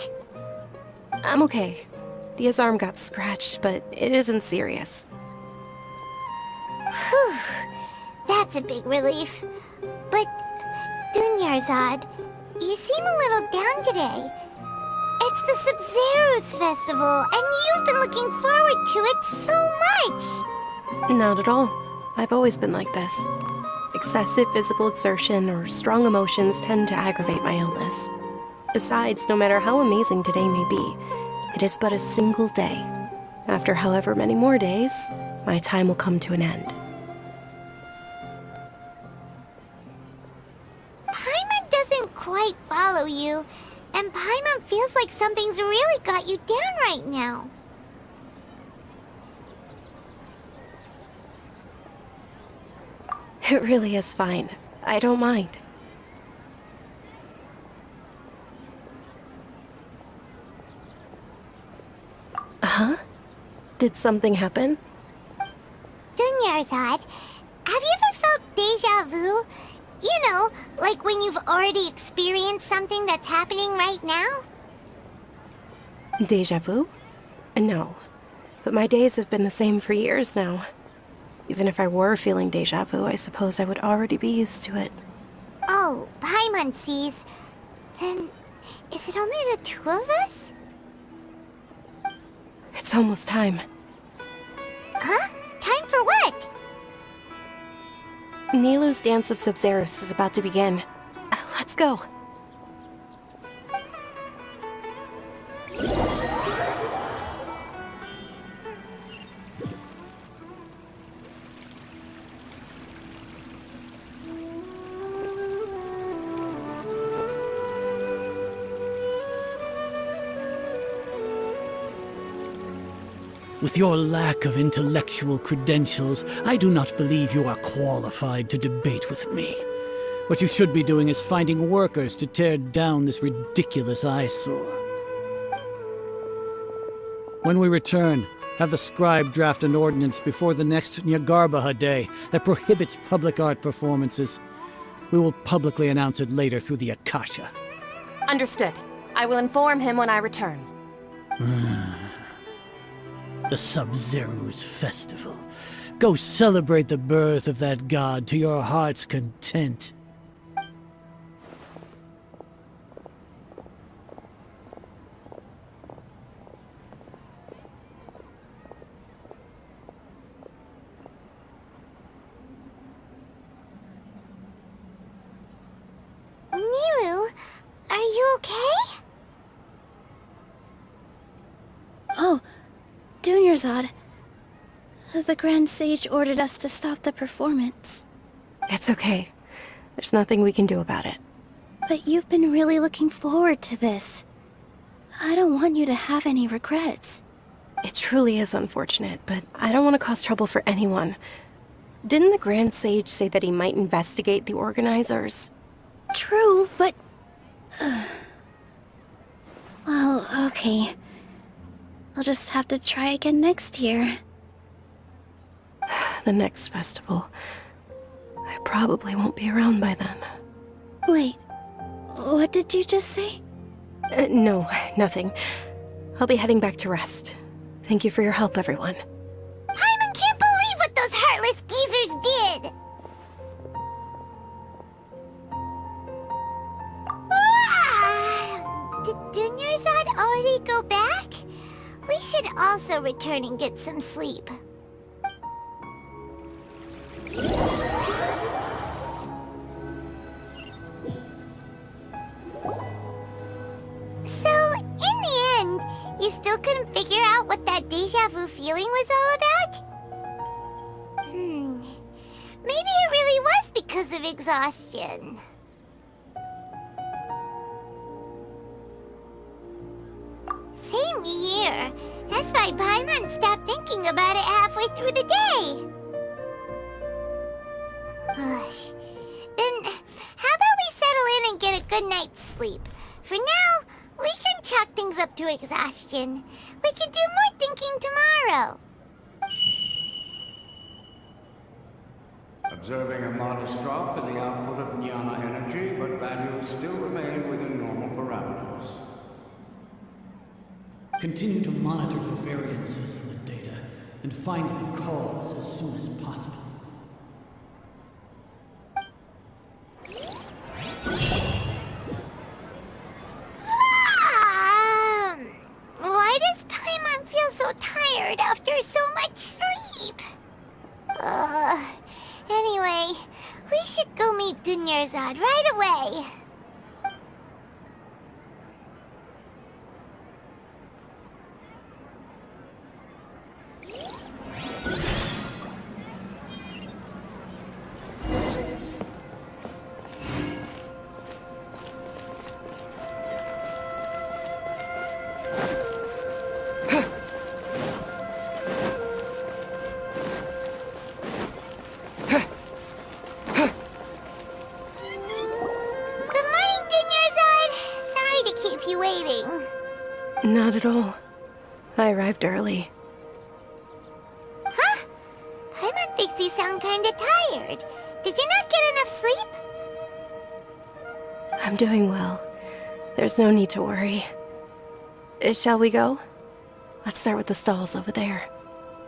I'm okay. Dia's arm got scratched, but it isn't serious. Whew, that's a big relief. But, Dunyarzad, you seem a little down today. It's the Sub-Zero's festival, and you've been looking forward to it so much! Not at all. I've always been like this. Excessive physical exertion or strong emotions tend to aggravate my illness. Besides, no matter how amazing today may be, it is but a single day. After however many more days, my time will come to an end. Paimon doesn't quite follow you, and Paimon feels like something's really got you down right now. It really is fine. I don't mind. Huh? Did something happen? Dunyarzad, have you ever felt deja vu? You know, like when you've already experienced something that's happening right now? Deja vu? No. But my days have been the same for years now. Even if I were feeling deja vu, I suppose I would already be used to it. Oh, Paimon sees. Then, is it only the two of us? It's almost time. Huh? Time for what? Nilou's Dance of Sub-Zeros is about to begin. Let's go. With your lack of intellectual credentials, I do not believe you are qualified to debate with me. What you should be doing is finding workers to tear down this ridiculous eyesore. When we return, have the scribe draft an ordinance before the next Nyagarbaha Day that prohibits public art performances. We will publicly announce it later through the Akasha. Understood. I will inform him when I return. The Sub-Zero's festival. Go celebrate the birth of that god to your heart's content. Nilou, are you okay? Oh, Dunyarzad. The Grand Sage ordered us to stop the performance. It's okay. There's nothing we can do about it. But you've been really looking forward to this. I don't want you to have any regrets. It truly is unfortunate, but I don't want to cause trouble for anyone. Didn't the Grand Sage say that he might investigate the organizers? True, but... Well, okay. I'll just have to try again next year. The next festival. I probably won't be around by then. Wait, what did you just say? No, nothing. I'll be heading back to rest. Thank you for your help, everyone. Paimon can't believe what those heartless geezers did! Did Dunyarzad already go back? We should also return and get some sleep. So, in the end, you still couldn't figure out what that deja vu feeling was all about? Maybe it really was because of exhaustion. Same here. That's why Paimon stopped thinking about it halfway through the day. Then, how about good night's sleep. For now, we can chalk things up to exhaustion. We can do more thinking tomorrow. Observing a modest drop in the output of jnana energy, but values still remain within normal parameters. Continue to monitor the variances in the data and find the cause as soon as possible. Why does Paimon feel so tired after so much sleep? Anyway, we should go meet Dunyarzad right away. Not at all. I arrived early. Huh? Paimon thinks you sound kinda tired. Did you not get enough sleep? I'm doing well. There's no need to worry. Shall we go? Let's start with the stalls over there.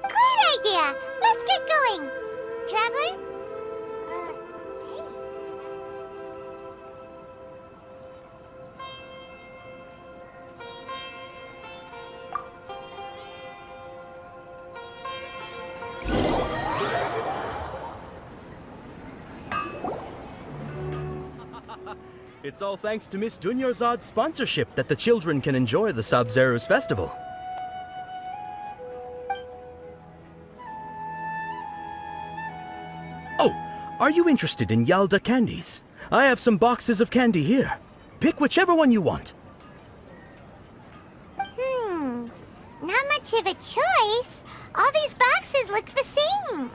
Great idea! Let's get going! Traveler? Hey. It's all thanks to Miss Dunyarzad's sponsorship that the children can enjoy the Sub-Zero's festival. Oh, are you interested in Yalda candies? I have some boxes of candy here. Pick whichever one you want. Not much of a choice. All these boxes look the same.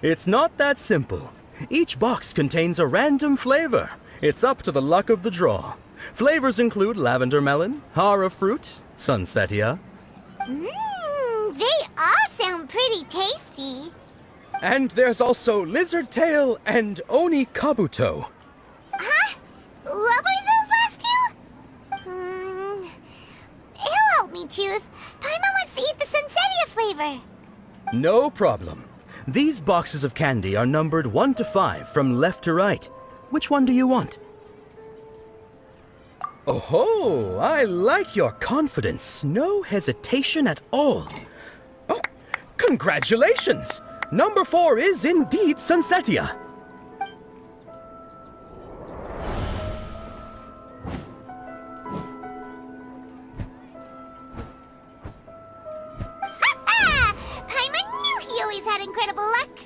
It's not that simple. Each box contains a random flavor. It's up to the luck of the draw. Flavors include lavender melon, hara fruit, sunsetia. They all sound pretty tasty. And there's also lizard tail and oni kabuto. Huh? What were those last two? He'll help me choose. Paimon wants to eat the sunsetia flavor. No problem. These boxes of candy are numbered 1 to 5 from left to right. Which one do you want? Oh, I like your confidence. No hesitation at all. Oh, congratulations! Number 4 is indeed sunsetia. Paimon knew he always had incredible luck.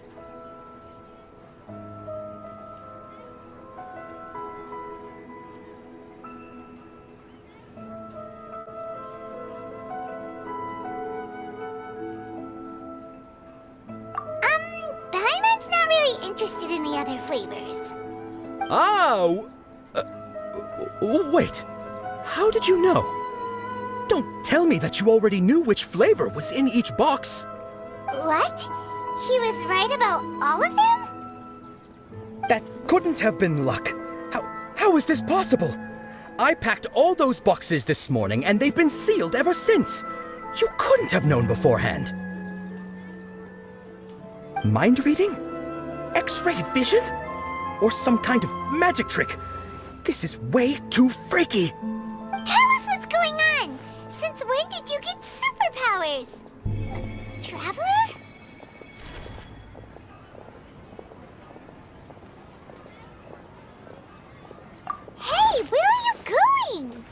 Paimon's not really interested in the other flavors. Wait. How did you know? Don't tell me that you already knew which flavor was in each box. What? He was right about all of them? That couldn't have been luck. How is this possible? I packed all those boxes this morning and they've been sealed ever since. You couldn't have known beforehand. Mind reading? X-ray vision? Or some kind of magic trick? This is way too freaky. Tell us what's going on. Since when did you get superpowers? Traveler? Hey, where are you going?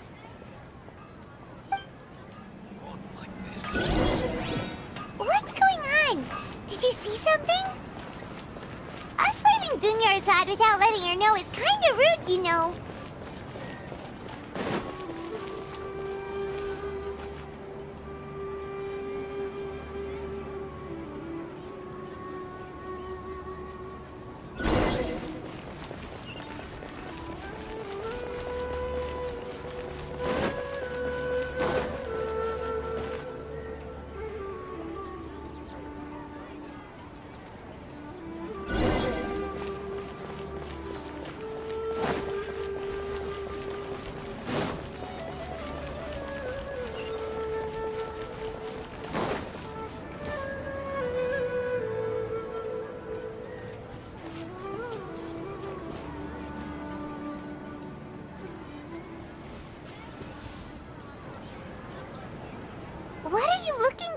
What's going on? Did you see something? Us leaving Dunyarzad without letting her know is kinda rude, you know.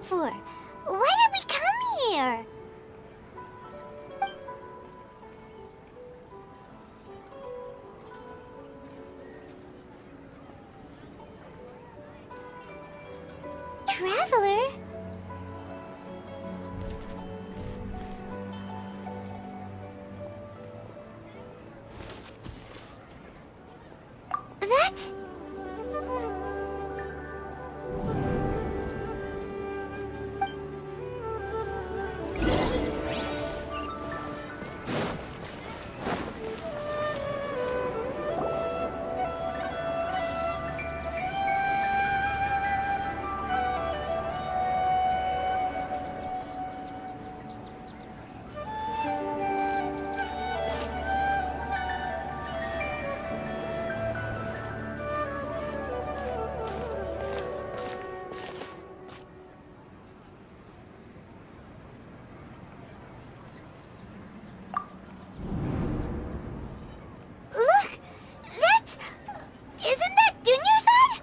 for? Why did we come here? Traveler? That's... Look! That's... Isn't that Dunyarzad?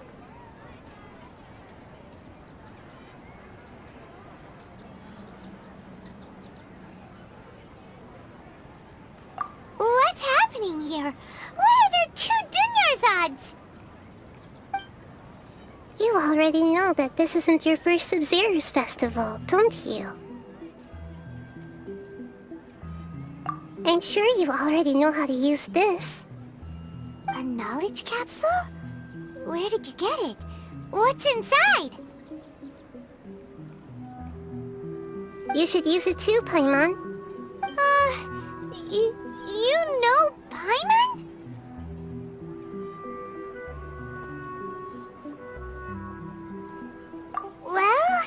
What's happening here? Why are there two Dunyarzads? You already know that this isn't your first Sub-Zero's festival, don't you? I'm sure you already know how to use this. A knowledge capsule? Where did you get it? What's inside? You should use it too, Paimon. You know Paimon? Well,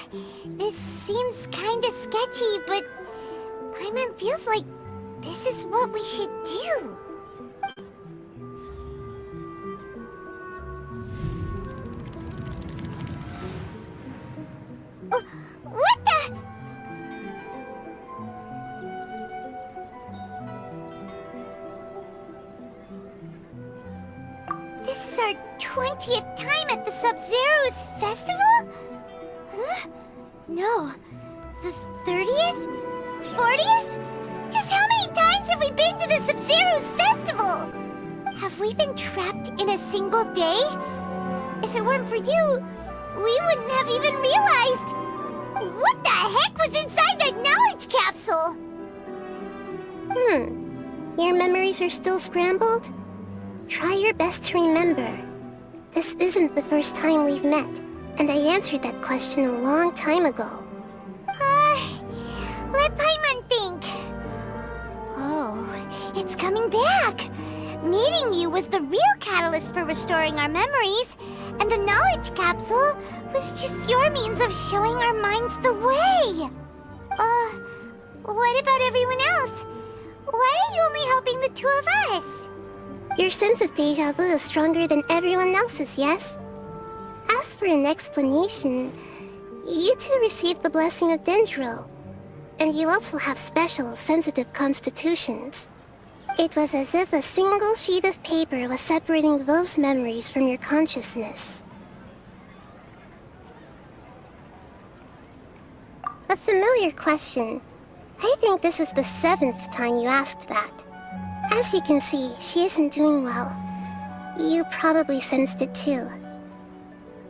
this seems kinda sketchy, but Paimon feels like this is what we should do. What the? This is our 20th time at the Sub-Zero's festival? Huh? No. The 30th? 40th? Just how many times have we been to the Sub-Zero's festival? Have we been trapped in a single day? If it weren't for you, we wouldn't have even realized. What the heck was inside that knowledge capsule? Your memories are still scrambled? Try your best to remember. This isn't the first time we've met, and I answered that question a long time ago. Let Paimon think. Oh, it's coming back. Meeting you was the real catalyst for restoring our memories, and the knowledge capsule was just your means of showing our minds the way. What about everyone else? Why are you only helping the two of us? Your sense of deja vu is stronger than everyone else's, yes? As for an explanation, you two received the blessing of Dendro, and you also have special, sensitive constitutions. It was as if a single sheet of paper was separating those memories from your consciousness. A familiar question. I think this is the 7th time you asked that. As you can see, she isn't doing well. You probably sensed it too.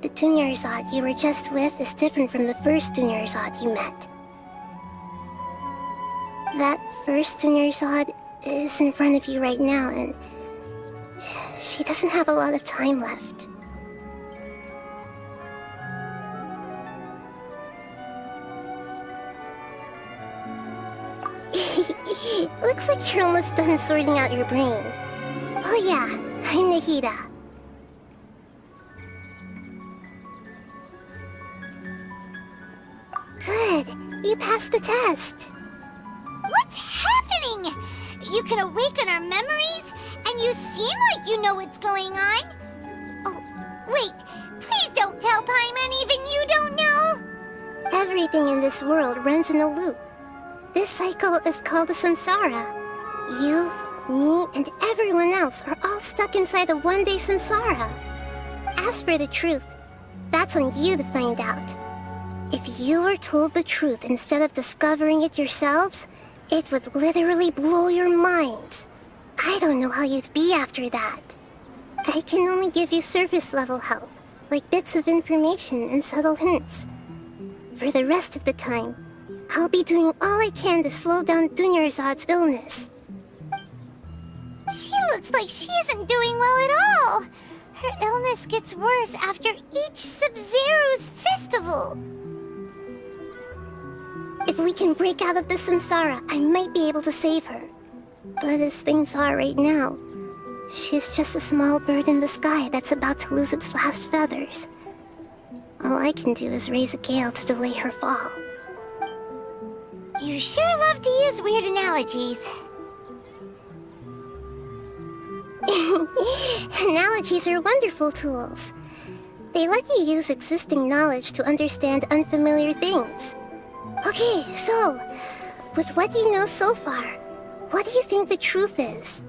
The Dunyarzad you were just with is different from the first Dunyarzad you met. That first Dunyarzad is in front of you right now, and she doesn't have a lot of time left. Looks like you're almost done sorting out your brain. Oh yeah, I'm Nahida. Good, you passed the test. What's happening? You can awaken our memories, and you seem like you know what's going on. Oh, wait, please don't tell Paimon even you don't know. Everything in this world runs in a loop. This cycle is called a samsara. You, me, and everyone else are all stuck inside a one-day samsara. As for the truth, that's on you to find out. If you were told the truth instead of discovering it yourselves, it would literally blow your minds. I don't know how you'd be after that. I can only give you surface-level help, like bits of information and subtle hints. For the rest of the time, I'll be doing all I can to slow down Dunyarzad's illness. She looks like she isn't doing well at all. Her illness gets worse after each Sub-Zero's festival. If we can break out of the samsara, I might be able to save her. But as things are right now, she's just a small bird in the sky that's about to lose its last feathers. All I can do is raise a gale to delay her fall. You sure love to use weird analogies. Analogies are wonderful tools. They let you use existing knowledge to understand unfamiliar things. Okay, so, with what you know so far, what do you think the truth is?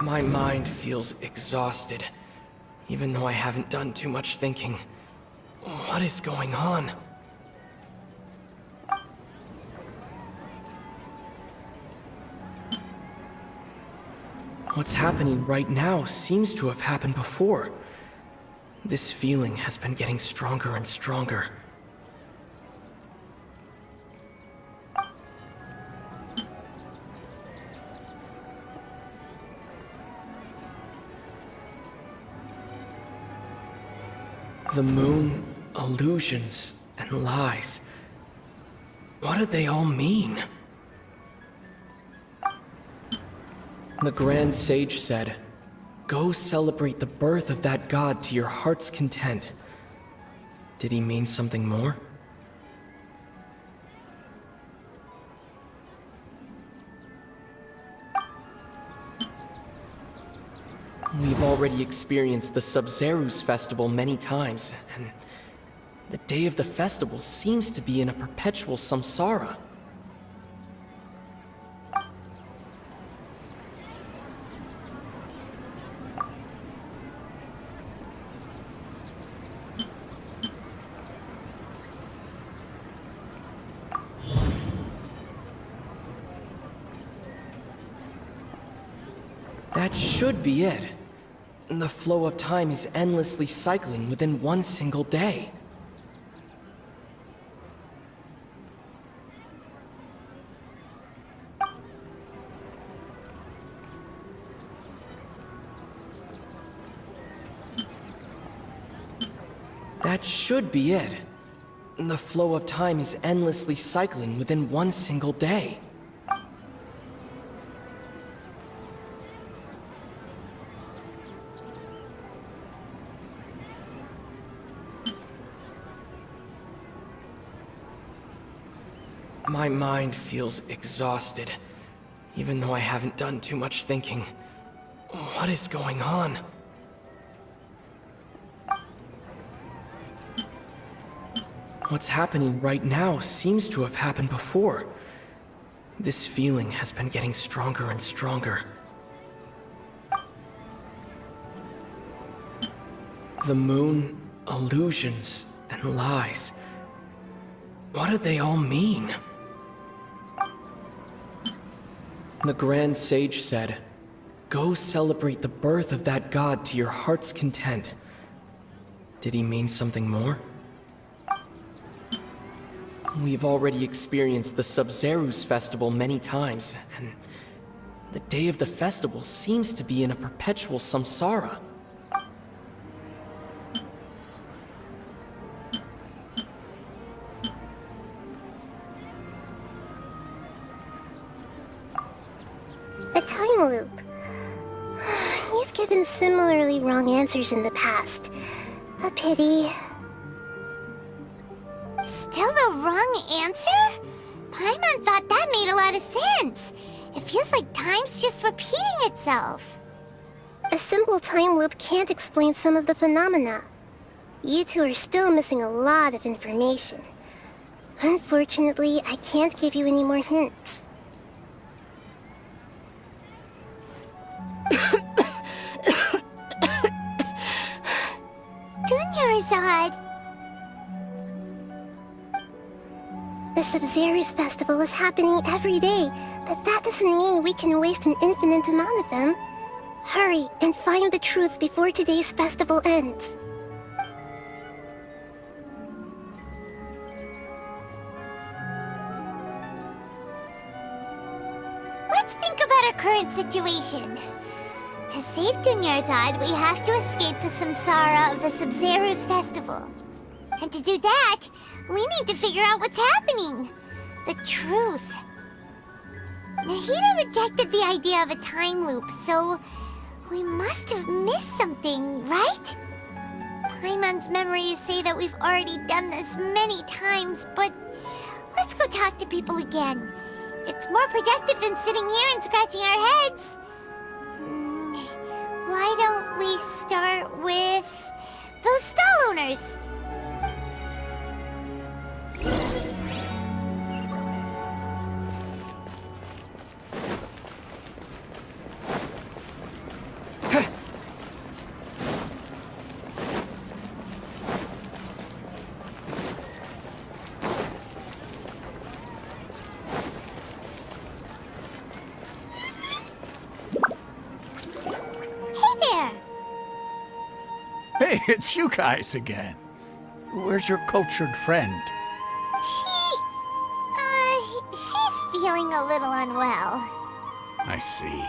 My mind feels exhausted, even though I haven't done too much thinking. What is going on? What's happening right now seems to have happened before. This feeling has been getting stronger and stronger. The moon, illusions, and lies. What do they all mean? The Grand Sage said, "Go celebrate the birth of that god to your heart's content." Did he mean something more? We've already experienced the Sub-Zero's festival many times, and the day of the festival seems to be in a perpetual samsara. That should be it. The flow of time is endlessly cycling within one single day. That should be it. The flow of time is endlessly cycling within one single day. My mind feels exhausted, even though I haven't done too much thinking. What is going on? What's happening right now seems to have happened before. This feeling has been getting stronger and stronger. The moon, illusions, and lies. What do they all mean? The Grand Sage said, "Go celebrate the birth of that god to your heart's content." Did he mean something more? We've already experienced the Sub-Zeru's festival many times, and the day of the festival seems to be in a perpetual samsara. A time loop. You've given similarly wrong answers in the past. A pity. Still the wrong answer? Paimon thought that made a lot of sense. It feels like time's just repeating itself. A simple time loop can't explain some of the phenomena. You two are still missing a lot of information. Unfortunately, I can't give you any more hints. Dunyarzad! The Sub-Zeru's festival is happening every day, but that doesn't mean we can waste an infinite amount of them. Hurry and find the truth before today's festival ends. Let's think about our current situation. To save Dunyarzad, we have to escape the samsara of the Sub-Zeru's festival. And to do that, we need to figure out what's happening. The truth. Nahida rejected the idea of a time loop, so we must have missed something, right? Paimon's memories say that we've already done this many times, but let's go talk to people again. It's more productive than sitting here and scratching our heads. Why don't we start with those stall owners? Hey, it's you guys again. Where's your cultured friend? She's feeling a little unwell. I see.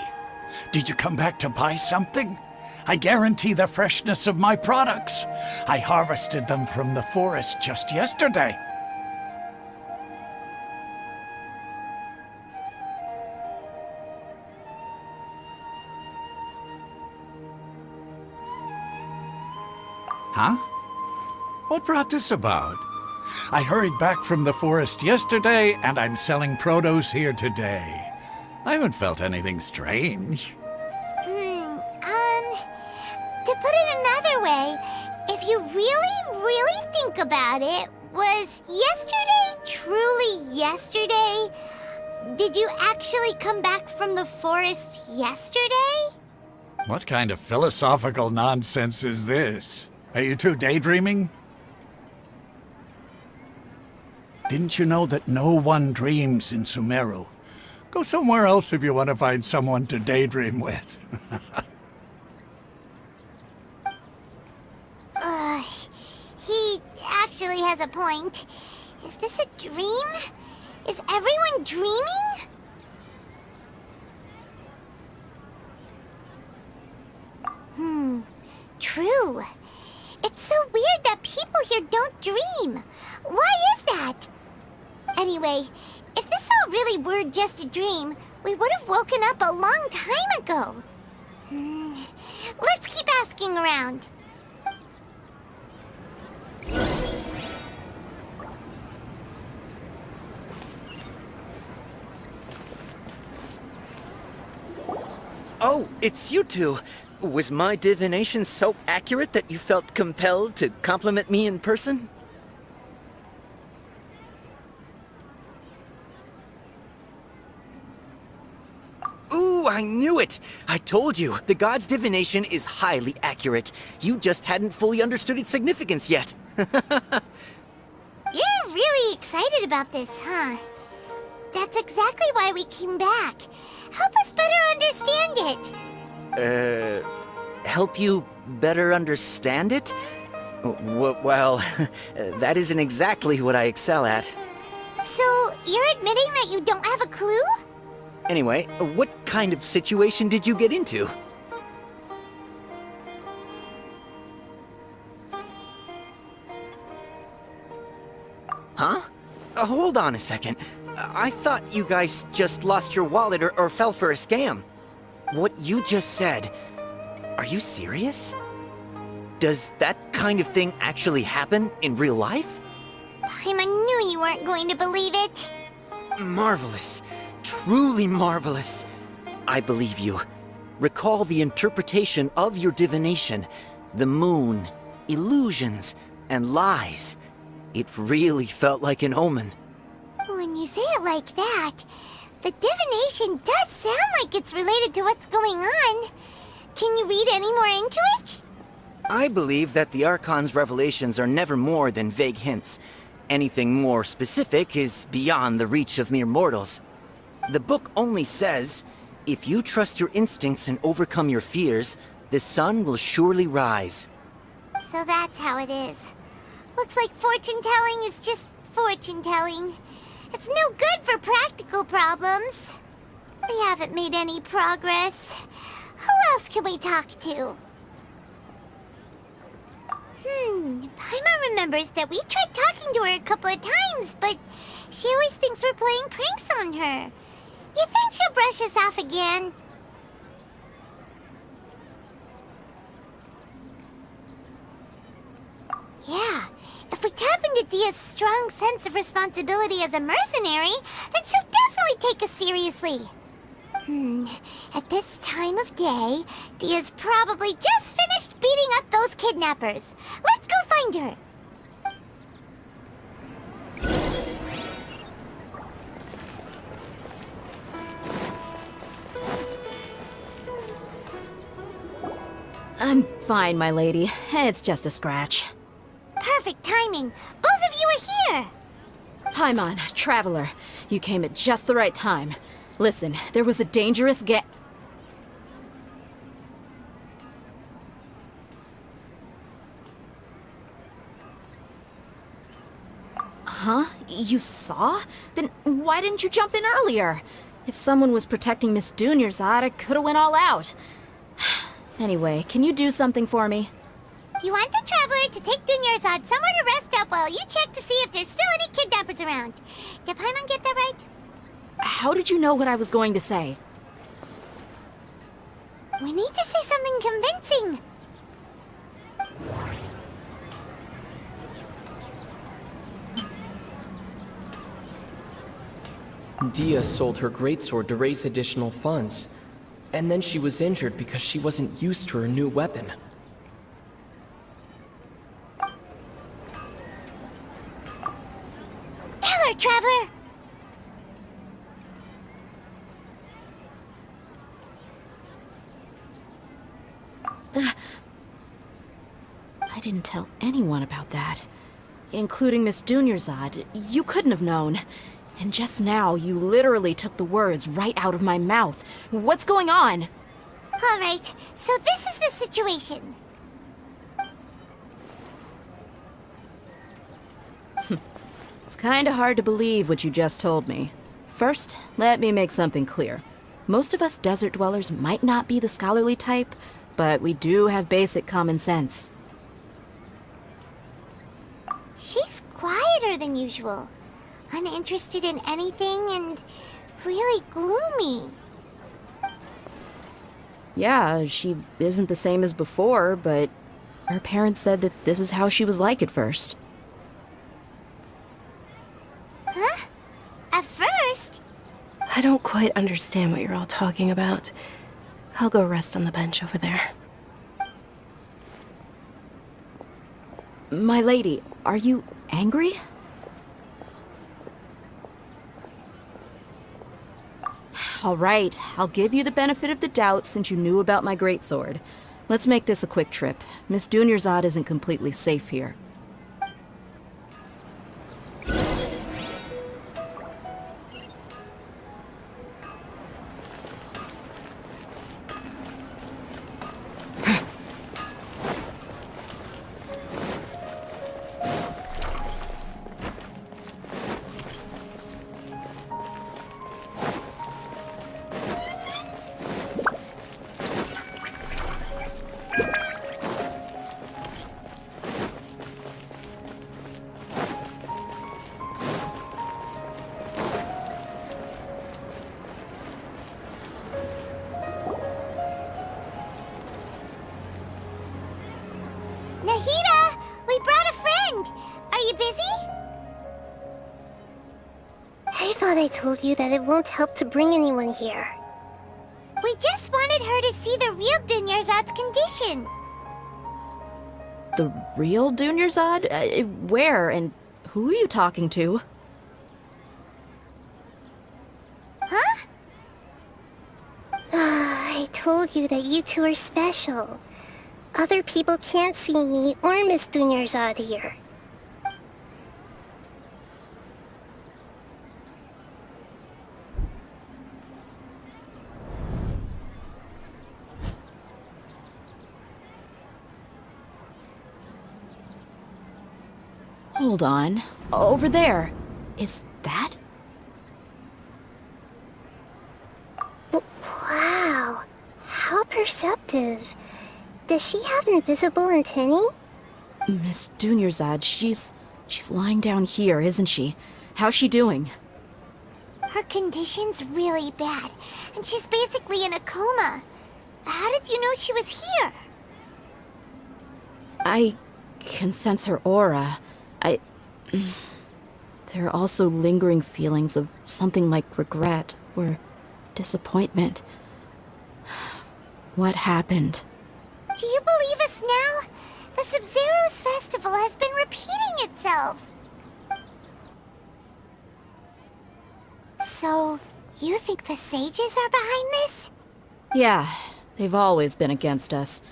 Did you come back to buy something? I guarantee the freshness of my products. I harvested them from the forest just yesterday. Huh? What brought this about? I hurried back from the forest yesterday, and I'm selling produce here today. I haven't felt anything strange. To put it another way, if you really think about it, was yesterday truly yesterday? Did you actually come back from the forest yesterday? What kind of philosophical nonsense is this? Are you two daydreaming? Didn't you know that no one dreams in Sumeru? Go somewhere else if you want to find someone to daydream with. He actually has a point. Is this a dream? Is everyone dreaming? True. It's so weird that people here don't dream. Why is that? Anyway, if this all really were just a dream, we would have woken up a long time ago. Let's keep asking around. Oh, it's you two. Was my divination so accurate that you felt compelled to compliment me in person? Ooh, I knew it! I told you, the god's divination is highly accurate. You just hadn't fully understood its significance yet. You're really excited about this, huh? That's exactly why we came back. Help us better understand it. Help you better understand it? Well, that isn't exactly what I excel at. So, you're admitting that you don't have a clue? Anyway, what kind of situation did you get into? Huh? Hold on a second. I thought you guys just lost your wallet or fell for a scam. What you just said, are you serious? Does that kind of thing actually happen in real life? Paimon knew you weren't going to believe it. Marvelous. Truly marvelous. I believe you. Recall the interpretation of your divination. The moon, illusions, and lies. It really felt like an omen. When you say it like that, the divination does sound like it's related to what's going on. Can you read any more into it? I believe that the Archon's revelations are never more than vague hints. Anything more specific is beyond the reach of mere mortals. The book only says, if you trust your instincts and overcome your fears, the sun will surely rise. So that's how it is. Looks like fortune-telling is just fortune-telling. It's no good for practical problems. We haven't made any progress. Who else can we talk to? Paimon remembers that we tried talking to her a couple of times, but she always thinks we're playing pranks on her. You think she'll brush us off again? Yeah, if we tap into Dia's strong sense of responsibility as a mercenary, then she'll definitely take us seriously. At this time of day, Dia's probably just finished beating up those kidnappers. Let's go find her. I'm fine, my lady. It's just a scratch. Perfect timing. Both of you are here. Paimon, Traveler, you came at just the right time. Listen, there was a dangerous Huh? You saw? Then why didn't you jump in earlier? If someone was protecting Miss Dunyarzad, I could've went all out. Anyway, can you do something for me? You want the Traveler to take Dunyarzad somewhere to rest up while you check to see if there's still any kidnappers around. Did Paimon get that right? How did you know what I was going to say? We need to say something convincing. Dia sold her greatsword to raise additional funds. And then she was injured because she wasn't used to her new weapon. Tell her, Traveler! I didn't tell anyone about that. Including Miss Dunyarzad. You couldn't have known. And just now, you literally took the words right out of my mouth. What's going on? All right, so this is the situation. It's kinda hard to believe what you just told me. First, let me make something clear. Most of us desert dwellers might not be the scholarly type, but we do have basic common sense. She's quieter than usual. Uninterested in anything and really gloomy. Yeah, she isn't the same as before, but her parents said that this is how she was like at first. Huh? At first? I don't quite understand what you're all talking about. I'll go rest on the bench over there. My lady, are you angry? All right, I'll give you the benefit of the doubt since you knew about my greatsword. Let's make this a quick trip. Miss Dunyarzad isn't completely safe here. Nahida! We brought a friend! Are you busy? I thought I told you that it won't help to bring anyone here. We just wanted her to see the real Dunyarzad's condition. The real Dunyarzad? Where and who are you talking to? Huh? I told you that you two are special. Other people can't see me or Miss Dunyarzad here. Hold on. Over there. Is that? Wow. How perceptive. Does she have invisible antennae? Miss Dunyarzad, she's lying down here, isn't she? How's she doing? Her condition's really bad, and she's basically in a coma. How did you know she was here? I can sense her aura. There are also lingering feelings of something like regret or disappointment. What happened? Do you believe us now? The Sub-Zero's festival has been repeating itself. So, you think the sages are behind this? Yeah, they've always been against us.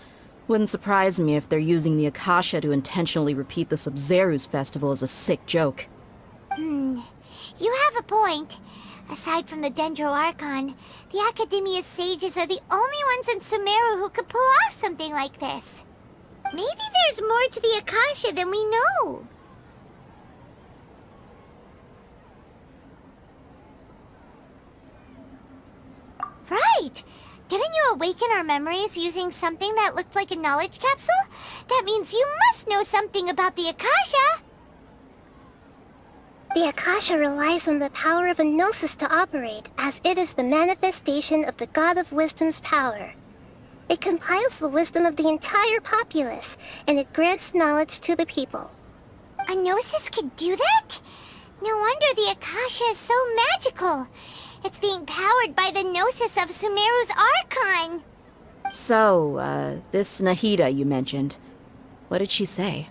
Wouldn't surprise me if they're using the Akasha to intentionally repeat the Sub-Zero's festival as a sick joke. You have a point. Aside from the Dendro Archon, the Academia's sages are the only ones in Sumeru who could pull off something like this. Maybe there's more to the Akasha than we know. Right! Didn't you awaken our memories using something that looked like a knowledge capsule? That means you must know something about the Akasha! The Akasha relies on the power of a gnosis to operate, as it is the manifestation of the God of Wisdom's power. It compiles the wisdom of the entire populace, and it grants knowledge to the people. A gnosis could do that? No wonder the Akasha is so magical. It's being powered by the gnosis of Sumeru's Archon. So, this Nahida you mentioned, what did she say?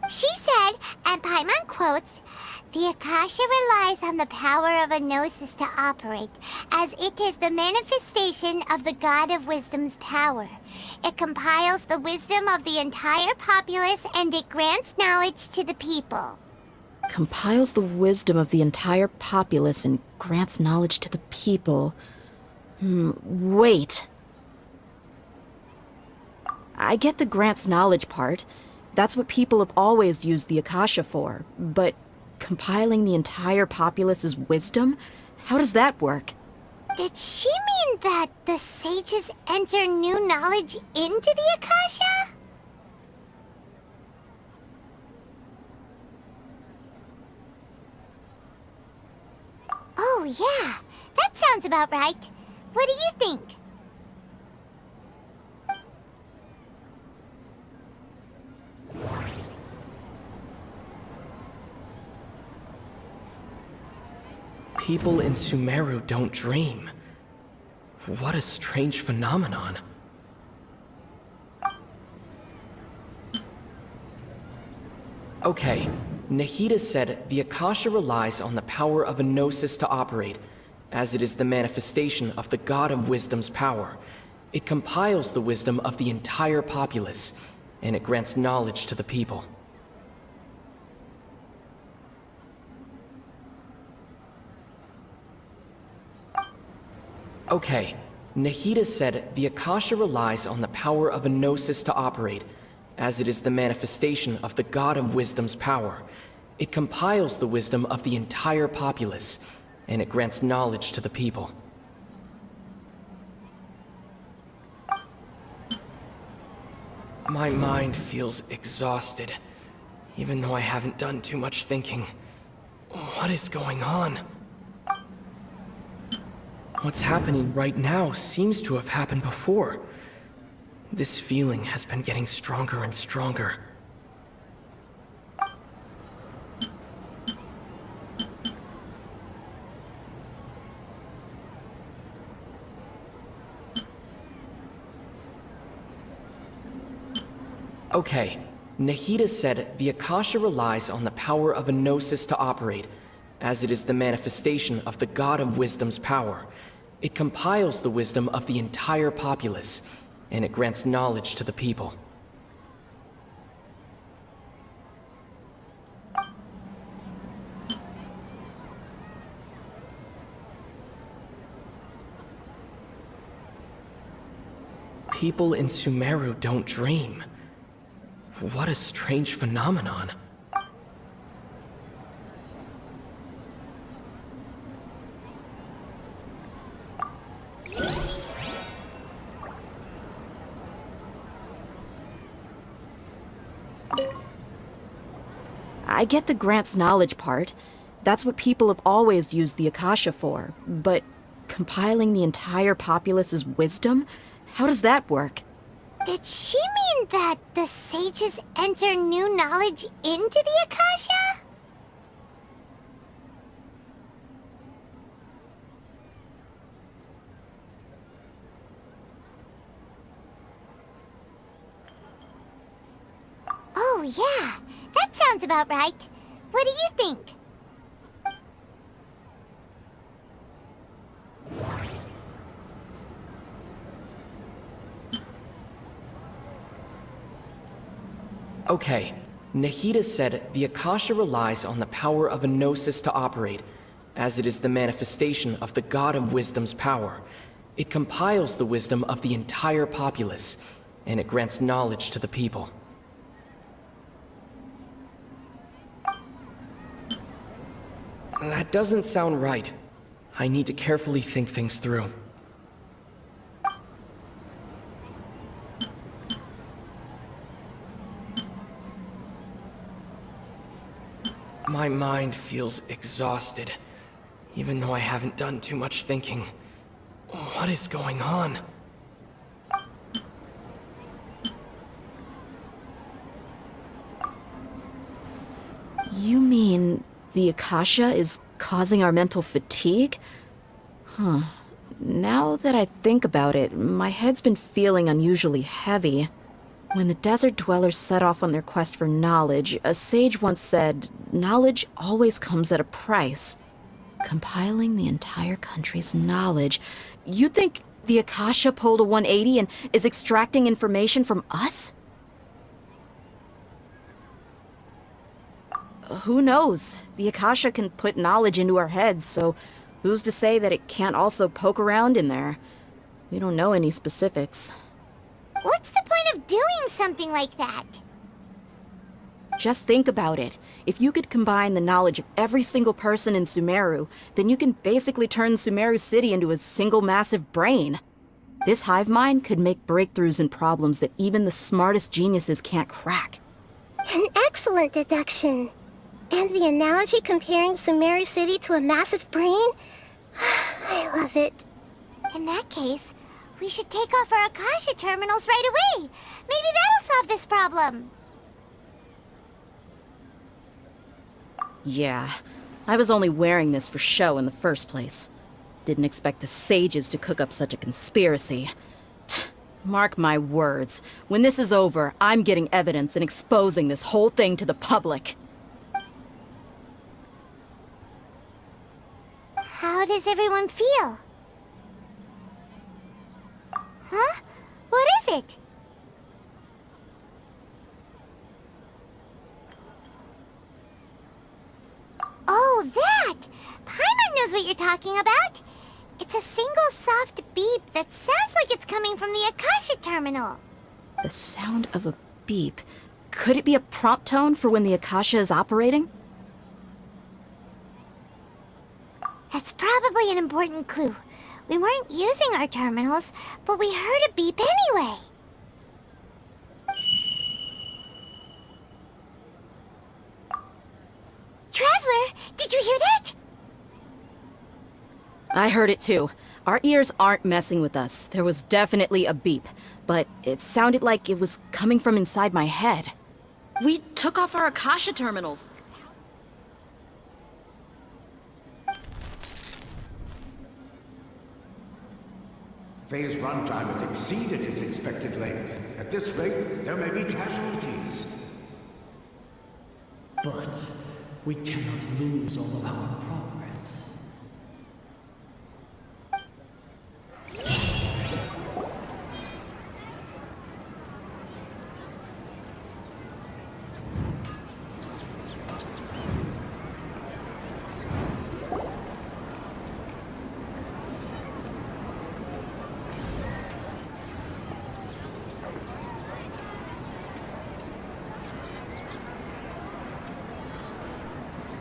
She said, and Paimon quotes, "The Akasha relies on the power of a gnosis to operate, as it is the manifestation of the God of Wisdom's power. It compiles the wisdom of the entire populace and it grants knowledge to the people." Compiles the wisdom of the entire populace and grants knowledge to the people. Wait. I get the grants knowledge part. That's what people have always used the Akasha for. But compiling the entire populace's wisdom? How does that work? Did she mean that the sages enter new knowledge into the Akasha? Oh yeah, that sounds about right. What do you think? People in Sumeru don't dream. What a strange phenomenon. Okay, Nahida said the Akasha relies on the power of a gnosis to operate. as it is the manifestation of the God of Wisdom's power. It compiles the wisdom of the entire populace, and it grants knowledge to the people. Okay, Nahida said the Akasha relies on the power of a gnosis to operate, as it is the manifestation of the God of Wisdom's power. It compiles the wisdom of the entire populace, and it grants knowledge to the people. My mind feels exhausted, even though I haven't done too much thinking. What is going on? What's happening right now seems to have happened before. This feeling has been getting stronger and stronger. Okay, Nahida said the Akasha relies on the power of a gnosis to operate, as it is the manifestation of the God of Wisdom's power. It compiles the wisdom of the entire populace, and it grants knowledge to the people. People in Sumeru don't dream. What a strange phenomenon. I get the grants knowledge part. That's what people have always used the Akasha for. But compiling the entire populace's wisdom? How does that work? Did she mean that the sages enter new knowledge into the Akasha? Oh yeah, that sounds about right. What do you think? Okay, Nahida said the Akasha relies on the power of a gnosis to operate, as it is the manifestation of the God of Wisdom's power. It compiles the wisdom of the entire populace, and it grants knowledge to the people. That doesn't sound right. I need to carefully think things through. My mind feels exhausted, even though I haven't done too much thinking. What is going on? You mean the Akasha is causing our mental fatigue? Huh. Now that I think about it, my head's been feeling unusually heavy. When the desert dwellers set off on their quest for knowledge, a sage once said, knowledge always comes at a price. Compiling the entire country's knowledge. You think the Akasha pulled a 180 and is extracting information from us? Who knows? The Akasha can put knowledge into our heads, so who's to say that it can't also poke around in there? We don't know any specifics. What's the point of doing something like that? Just think about it. If you could combine the knowledge of every single person in Sumeru, then you can basically turn Sumeru City into a single massive brain. This hive mind could make breakthroughs in problems that even the smartest geniuses can't crack. An excellent deduction. And the analogy comparing Sumeru City to a massive brain? I love it. In that case, we should take off our Akasha terminals right away. Maybe that'll solve this problem. Yeah, I was only wearing this for show in the first place. Didn't expect the sages to cook up such a conspiracy. Mark my words, when this is over, I'm getting evidence and exposing this whole thing to the public. How does does everyone feel? Huh? What is it? Oh, that! Paimon knows what you're talking about. It's a single soft beep that sounds like it's coming from the Akasha terminal. The sound of a beep. Could it be a prompt tone for when the Akasha is operating? That's probably an important clue. We weren't using our terminals, but we heard a beep anyway. Traveler, did you hear that? I heard it too. Our ears aren't messing with us. There was definitely a beep, but it sounded like it was coming from inside my head. We took off our Akasha terminals. Phase runtime has exceeded its expected length. At this rate, there may be casualties. But we cannot lose all of our progress.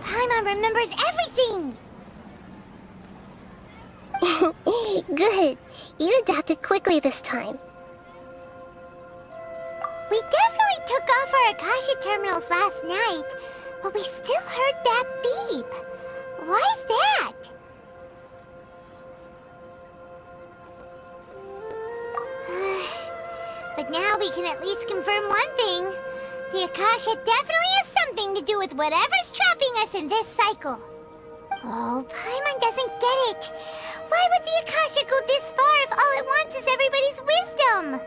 Paimon remembers everything! Good. You adapted quickly this time. We definitely took off our Akasha terminals last night, but we still heard that beep. Why is that? But now we can at least confirm one thing. The Akasha definitely has something to do with whatever's trapping us in this cycle. Oh, Paimon doesn't get it. Why would the Akasha go this far if all it wants is everybody's wisdom?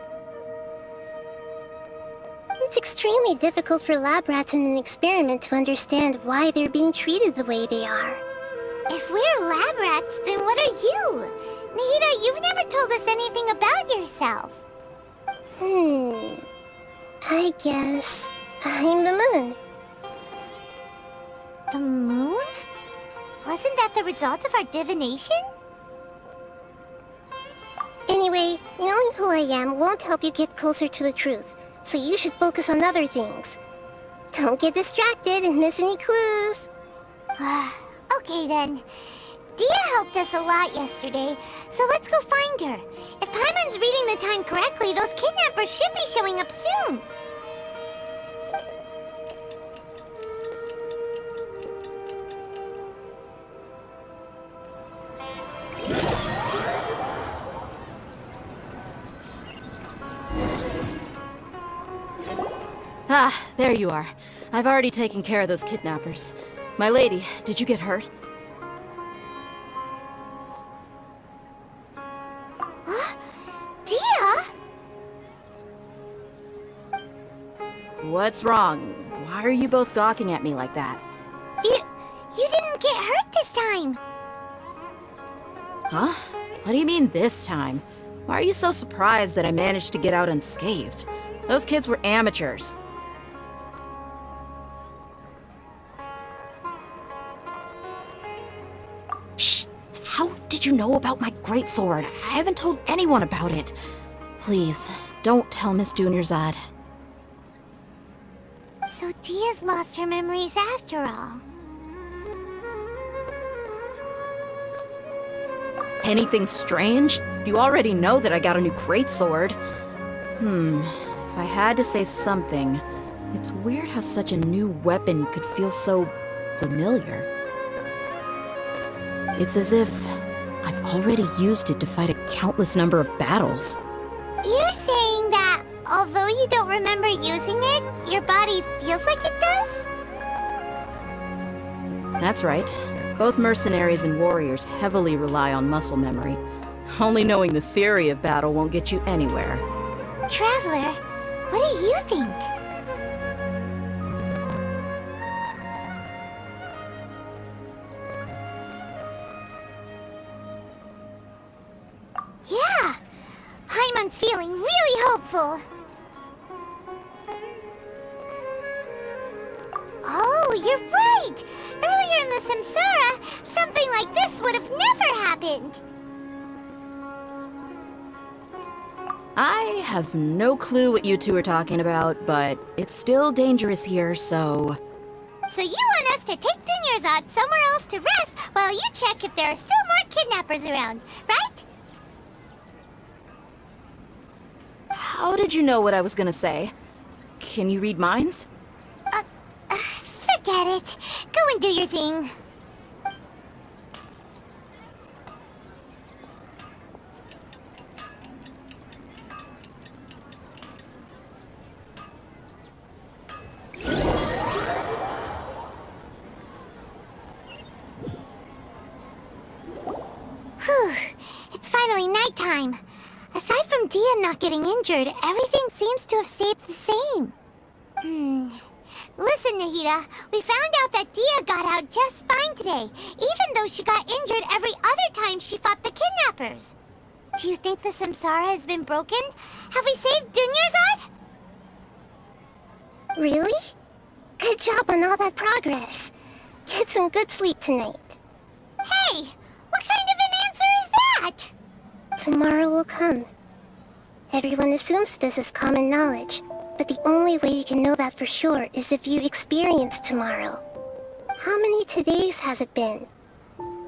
It's extremely difficult for lab rats in an experiment to understand why they're being treated the way they are. If we're lab rats, then what are you? Nahida, you've never told us anything about yourself. I guess I'm the moon. The moon? Wasn't that the result of our divination? Anyway, knowing who I am won't help you get closer to the truth, so you should focus on other things. Don't get distracted and miss any clues. Okay then. Dia helped us a lot yesterday, so let's go find her. If Paimon's reading the time correctly, those kidnappers should be showing up soon. Ah, there you are. I've already taken care of those kidnappers. My lady, did you get hurt? Dia? What's wrong? Why are you both gawking at me like that? You didn't get hurt this time. Huh? What do you mean this time? Why are you so surprised that I managed to get out unscathed? Those kids were amateurs. Shh! How did you know about my greatsword? I haven't told anyone about it. Please, don't tell Miss Dunyarzad. So Dia's lost her memories after all. Anything strange? You already know that I got a new greatsword. If I had to say something, it's weird how such a new weapon could feel so familiar. It's as if I've already used it to fight a countless number of battles. You're saying that although you don't remember using it, your body feels like it does? That's right. Both mercenaries and warriors heavily rely on muscle memory. Only knowing the theory of battle won't get you anywhere. Traveler, what do you think? helpful. Oh, you're right! Earlier in the Samsara, something like this would have never happened! I have no clue what you two are talking about, but it's still dangerous here, so... So you want us to take Dunyarzad somewhere else to rest while you check if there are still more kidnappers around, right? How did you know what I was gonna say? Can you read minds? Forget it. Go and do your thing. Whew. It's finally nighttime. Aside from Dia not getting injured, everything seems to have stayed the same. Listen, Nahida, we found out that Dia got out just fine today, even though she got injured every other time she fought the kidnappers. Do you think the Samsara has been broken? Have we saved Dunyarzad? Really? Good job on all that progress. Get some good sleep tonight. Hey, what kind of an answer is that? Tomorrow will come. Everyone assumes this is common knowledge, but the only way you can know that for sure is if you experience tomorrow. How many todays has it been?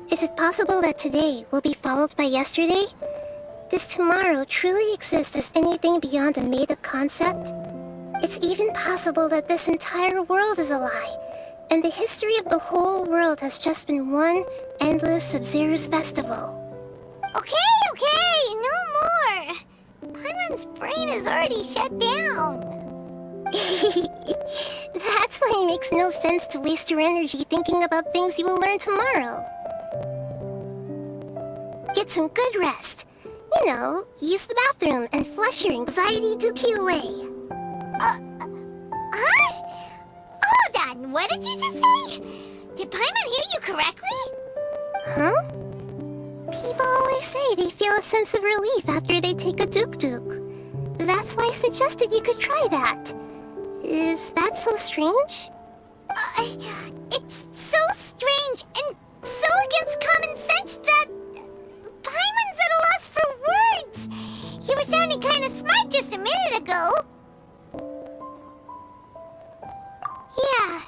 Is it possible that today will be followed by yesterday? Does tomorrow truly exist as anything beyond a made-up concept? It's even possible that this entire world is a lie, and the history of the whole world has just been one endless Sub-Zero's festival. Okay, no more. Paimon's brain is already shut down. That's why it makes no sense to waste your energy thinking about things you will learn tomorrow. Get some good rest. You know, use the bathroom and flush your anxiety dookie away. Huh? Hold on, what did you just say? Did Paimon hear you correctly? Huh? People always say they feel a sense of relief after they take a duk-duk. That's why I suggested you could try that. Is that so strange? It's so strange and so against common sense that Paimon's at a loss for words. You were sounding kind of smart just a minute ago. Yeah,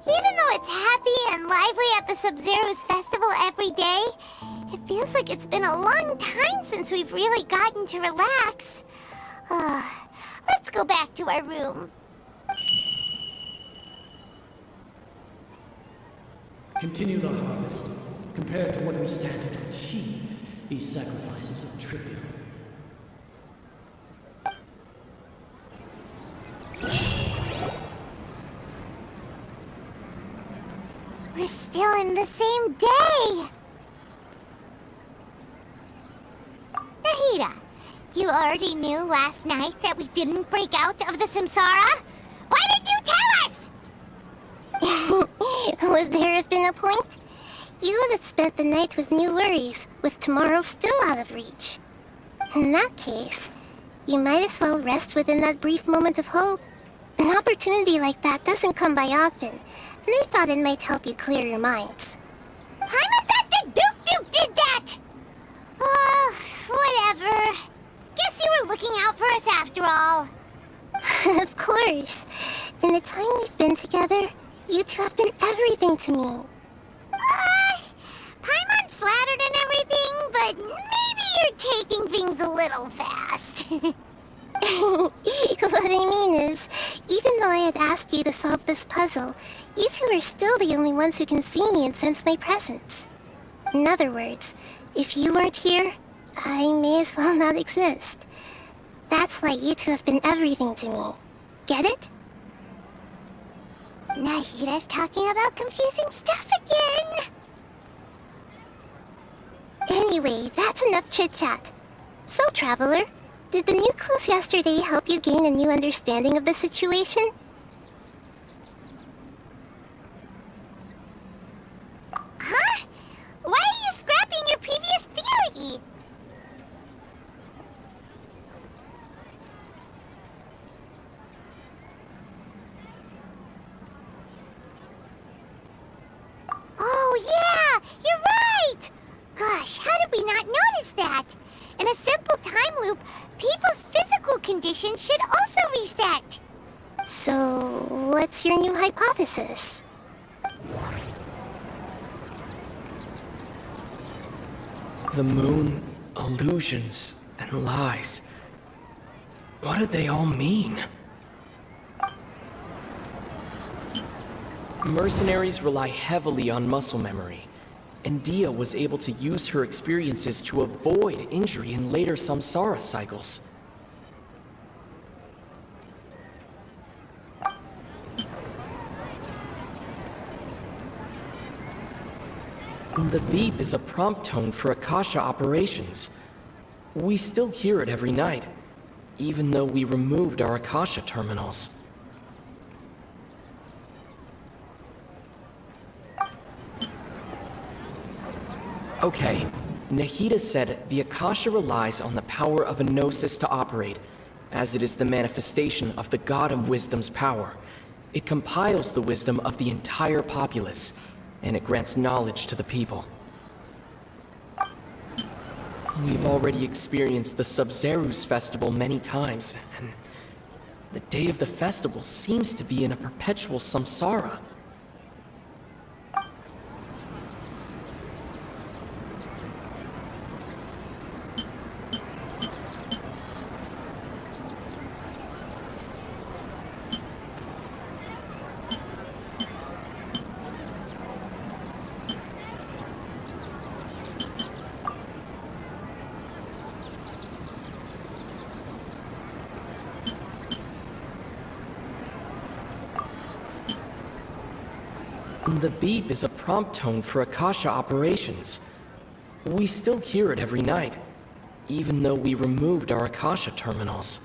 even though it's happy and lively at the Sub-Zero's festival every day, it feels like it's been a long time since we've really gotten to relax. Let's go back to our room. Continue the harvest. Compared to what we stand to achieve, these sacrifices are trivial. We're still in the same day! Nahida, you already knew last night that we didn't break out of the Samsara? Why did you tell us? Would there have been a point? You would have spent the night with new worries, with tomorrow still out of reach. In that case, you might as well rest within that brief moment of hope. An opportunity like that doesn't come by often, and I thought it might help you clear your minds. Paimon thought the Duke did that! Whatever. Guess you were looking out for us after all. Of course. In the time we've been together, you two have been everything to me. Paimon's flattered and everything, but maybe you're taking things a little fast. What I mean is, even though I had asked you to solve this puzzle, you two are still the only ones who can see me and sense my presence. In other words, if you weren't here, I may as well not exist. That's why you two have been everything to me. Get it? Nahida's talking about confusing stuff again. Anyway, that's enough chit-chat. So, Traveler, did the new clues yesterday help you gain a new understanding of the situation? Huh? Why are you scrapping your previous theory? a simple time loop, people's physical conditions should also reset. So, what's your new hypothesis? The moon, illusions, and lies. What do they all mean? Mercenaries rely heavily on muscle memory, and Dia was able to use her experiences to avoid injury in later samsara cycles. The beep is a prompt tone for Akasha operations. We still hear it every night, even though we removed our Akasha terminals. Okay, Nahida said the Akasha relies on the power of a gnosis to operate, as it is the manifestation of the God of Wisdom's power. It compiles the wisdom of the entire populace, and it grants knowledge to the people. We've already experienced the Sub-Zerus festival many times, and the day of the festival seems to be in a perpetual samsara. The beep is a prompt tone for Akasha operations. We still hear it every night, even though we removed our Akasha terminals.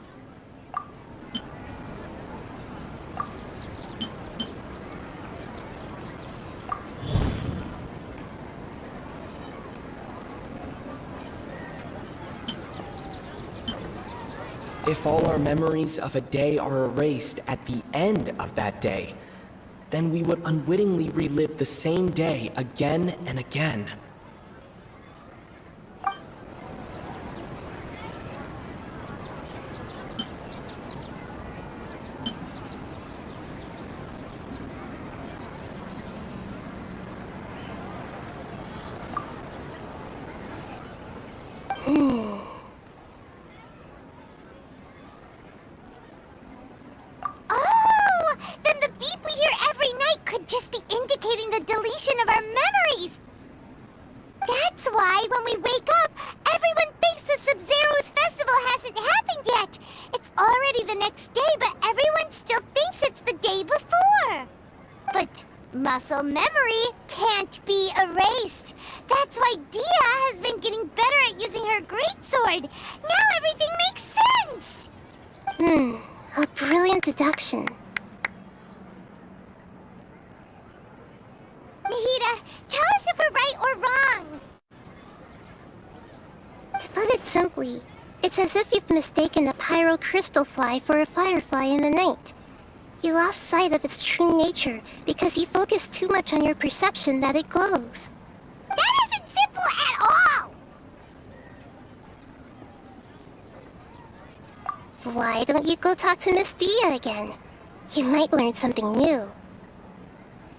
If all our memories of a day are erased at the end of that day, then we would unwittingly relive the same day again and again. Muscle memory can't be erased. That's why Dia has been getting better at using her greatsword. Now everything makes sense! A brilliant deduction. Nahida, tell us if we're right or wrong. To put it simply, it's as if you've mistaken a pyro crystal fly for a firefly in the night. You lost sight of its true nature because you focused too much on your perception that it glows. That isn't simple at all! Why don't you go talk to Miss Dia again? You might learn something new.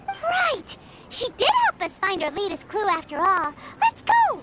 Right! She did help us find our latest clue after all. Let's go!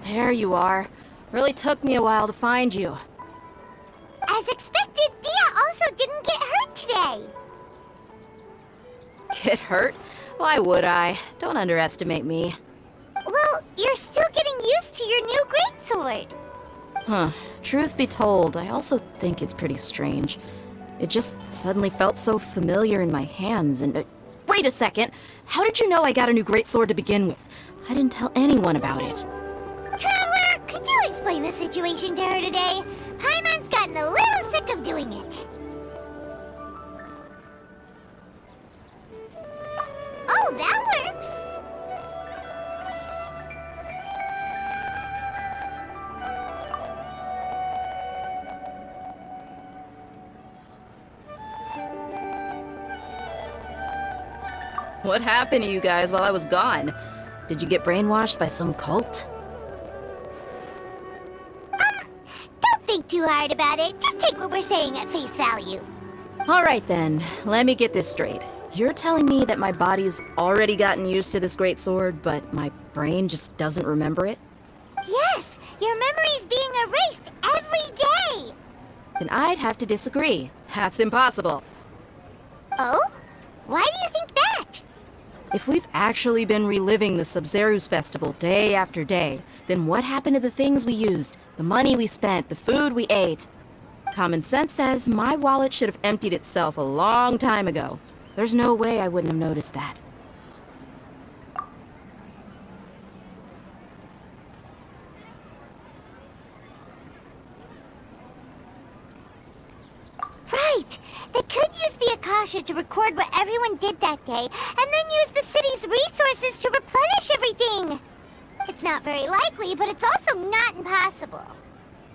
There you are. Really took me a while to find you. As expected, Dia also didn't get hurt today. Get hurt? Why would I? Don't underestimate me. Well, you're still getting used to your new greatsword. Huh. Truth be told, I also think it's pretty strange. It just suddenly felt so familiar in my hands, and... wait a second! How did you know I got a new greatsword to begin with? I didn't tell anyone about it. Traveler, could you explain the situation to her today? Paimon's gotten a little sick of doing it. Oh, that works! What happened to you guys while I was gone? Did you get brainwashed by some cult? Don't think too hard about it. Just take what we're saying at face value. Alright then, let me get this straight. You're telling me that my body's already gotten used to this greatsword, but my brain just doesn't remember it? Yes, your memory's being erased every day. Then I'd have to disagree. That's impossible. Oh? Why do you think that? If we've actually been reliving the Sub-Zeru's festival day after day, then what happened to the things we used, the money we spent, the food we ate? Common sense says my wallet should have emptied itself a long time ago. There's no way I wouldn't have noticed that. Right! They could use the Akasha to record what everyone did that day, and then use the city's resources to replenish everything! It's not very likely, but it's also not impossible.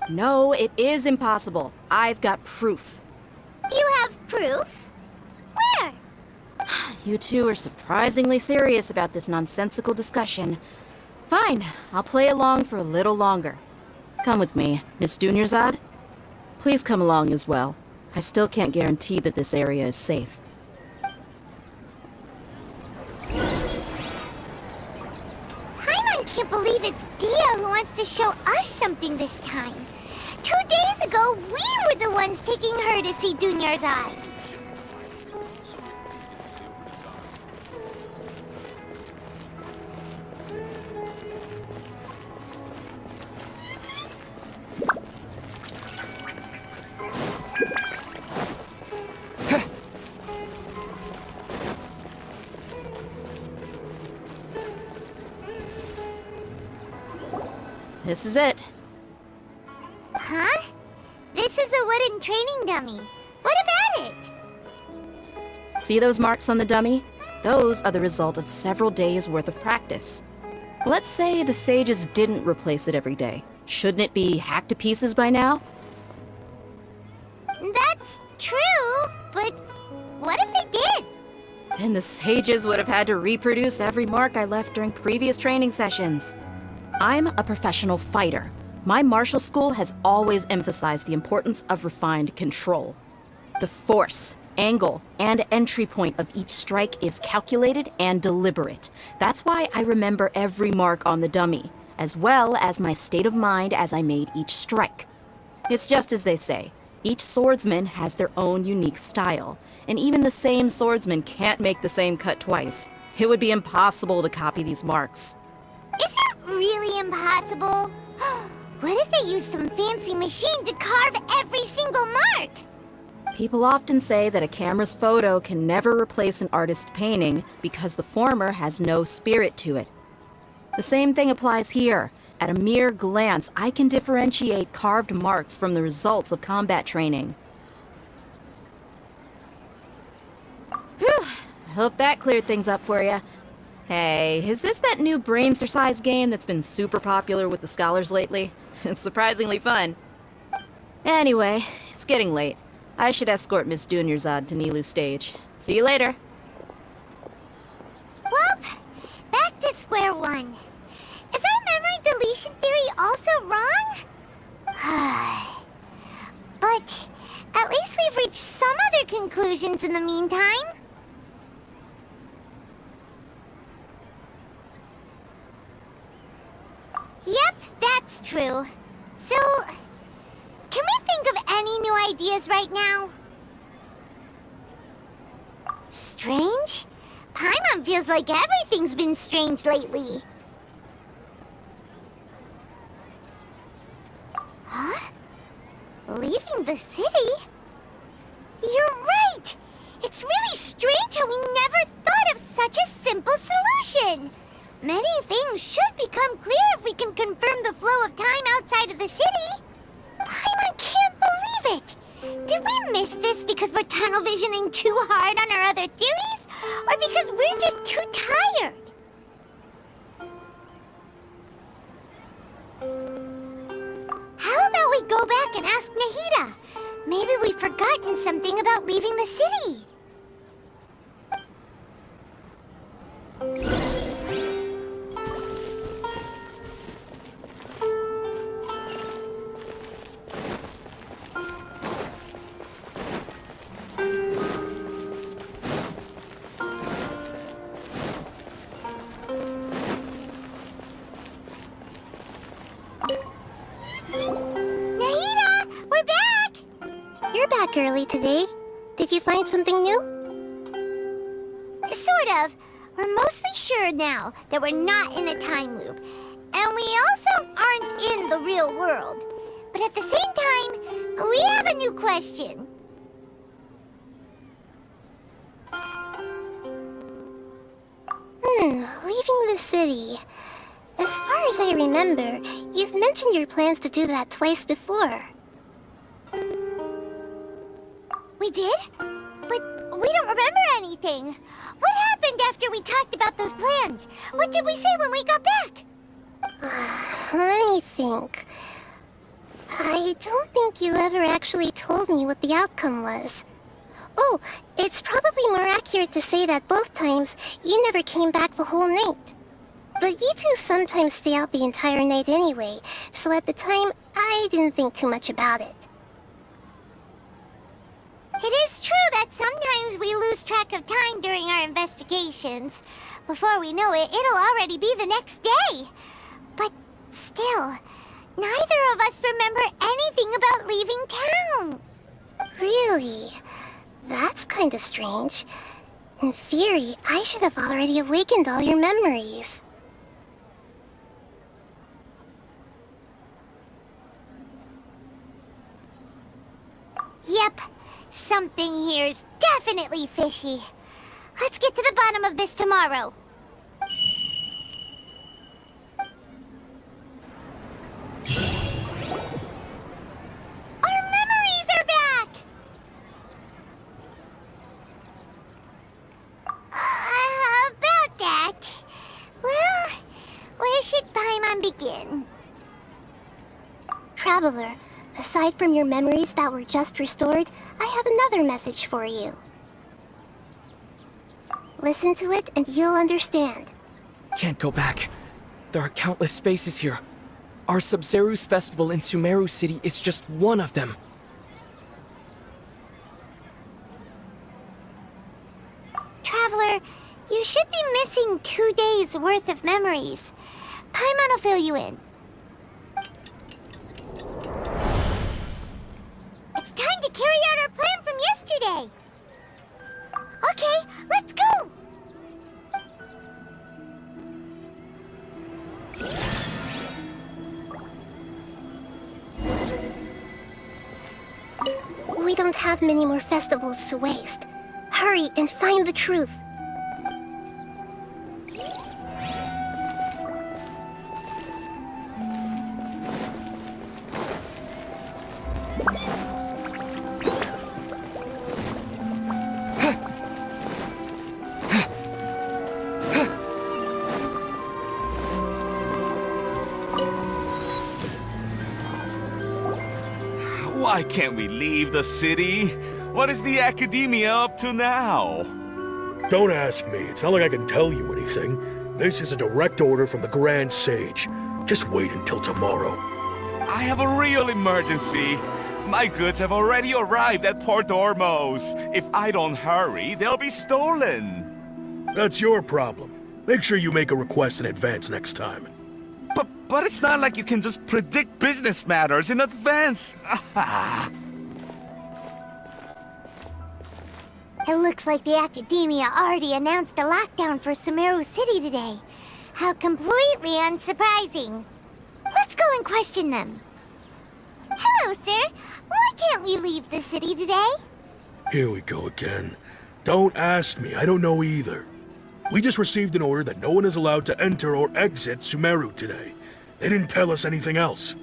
No, it is impossible. I've got proof. You have proof? Where? You two are surprisingly serious about this nonsensical discussion. Fine, I'll play along for a little longer. Come with me, Miss Dunyarzad. Please come along as well. I still can't guarantee that this area is safe. Paimon can't believe it's Dia who wants to show us something this time. 2 days ago, we were the ones taking her to see Dunyarzad. This is it. Huh? This is a wooden training dummy. What about it? See those marks on the dummy? Those are the result of several days' worth of practice. Let's say the sages didn't replace it every day. Shouldn't it be hacked to pieces by now? That's true, but what if they did? Then the sages would have had to reproduce every mark I left during previous training sessions. I'm a professional fighter. My martial school has always emphasized the importance of refined control. The force, angle, and entry point of each strike is calculated and deliberate. That's why I remember every mark on the dummy, as well as my state of mind as I made each strike. It's just as they say, each swordsman has their own unique style, and even the same swordsman can't make the same cut twice. It would be impossible to copy these marks. Is it really impossible? What if they use some fancy machine to carve every single mark? People often say that a camera's photo can never replace an artist's painting because the former has no spirit to it. The same thing applies here. At a mere glance, I can differentiate carved marks from the results of combat training. Whew, I hope that cleared things up for you. Hey, is this that new brain exercise game that's been super popular with the scholars lately? It's surprisingly fun. Anyway, it's getting late. I should escort Miss Dunyarzad to Nilu's stage. See you later. Well, back to square one. Is our memory deletion theory also wrong? But at least we've reached some other conclusions in the meantime. Yep, that's true. So, can we think of any new ideas right now? Strange? Paimon feels like everything's been strange lately. Huh? Leaving the city? You're right! It's really strange how we never thought of such a simple solution! Many things should become clear if we can confirm the flow of time outside of the city. Paimon can't believe it! Did we miss this because we're tunnel visioning too hard on our other theories? Or because we're just too tired? How about we go back and ask Nahida? Maybe we've forgotten something about leaving the city. Nahida, we're back! You're back early today. Did you find something new? Sort of. We're mostly sure now that we're not in a time loop. And we also aren't in the real world. But at the same time, we have a new question. Leaving the city. As far as I remember, you've mentioned your plans to do that twice before. We did? But we don't remember anything. What happened after we talked about those plans? What did we say when we got back? Let me think. I don't think you ever actually told me what the outcome was. Oh, it's probably more accurate to say that both times you never came back the whole night. But you two sometimes stay out the entire night anyway, so at the time, I didn't think too much about it. It is true that sometimes we lose track of time during our investigations. Before we know it, it'll already be the next day. But still, neither of us remember anything about leaving town. Really? That's kinda strange. In theory, I should have already awakened all your memories. Yep, something here's definitely fishy. Let's get to the bottom of this tomorrow. Our memories are back! About that... Well, where should Paimon begin? Traveler, aside from your memories that were just restored, I have another message for you. Listen to it and you'll understand. Can't go back. There are countless spaces here. Our Sub-Zeru's festival in Sumeru City is just one of them. Traveler, you should be missing 2 days' worth of memories. Paimon will fill you in. It's time to carry out our plan from yesterday. Okay, let's go! We don't have many more festivals to waste. Hurry and find the truth. Why can't we leave the city? What is the academia up to now? Don't ask me. It's not like I can tell you anything. This is a direct order from the Grand Sage. Just wait until tomorrow. I have a real emergency. My goods have already arrived at Port Ormos. If I don't hurry, they'll be stolen. That's your problem. Make sure you make a request in advance next time. But it's not like you can just predict business matters in advance. It looks like the Academia already announced a lockdown for Sumeru City today. How completely unsurprising. Let's go and question them. Hello, sir. Why can't we leave the city today? Here we go again. Don't ask me, I don't know either. We just received an order that no one is allowed to enter or exit Sumeru today. They didn't tell us anything else.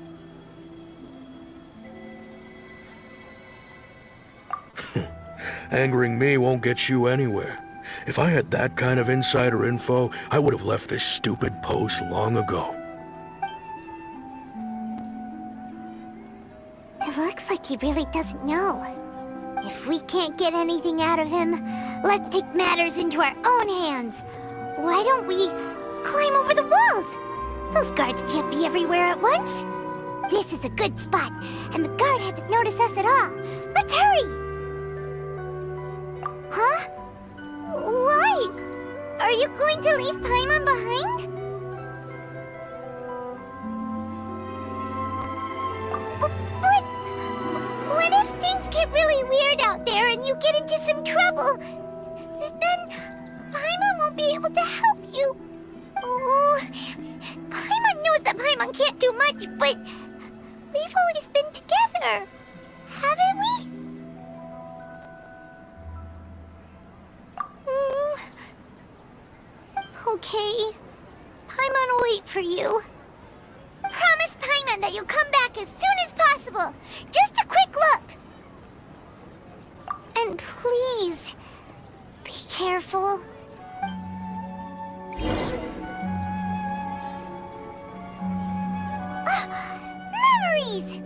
Angering me won't get you anywhere. If I had that kind of insider info, I would have left this stupid post long ago. It looks like he really doesn't know. If we can't get anything out of him, let's take matters into our own hands. Why don't we climb over the walls? Those guards can't be everywhere at once. This is a good spot, and the guard hasn't noticed us at all. Let's hurry! Huh? Why? Are you going to leave Paimon behind? But what if things get really weird out there and you get into some trouble? Then Paimon won't be able to help you. Oh, Paimon knows that Paimon can't do much, but we've always been together, haven't we? Okay. Paimon will wait for you. Promise Paimon that you'll come back as soon as possible. Just a quick look. And please, be careful. Memories!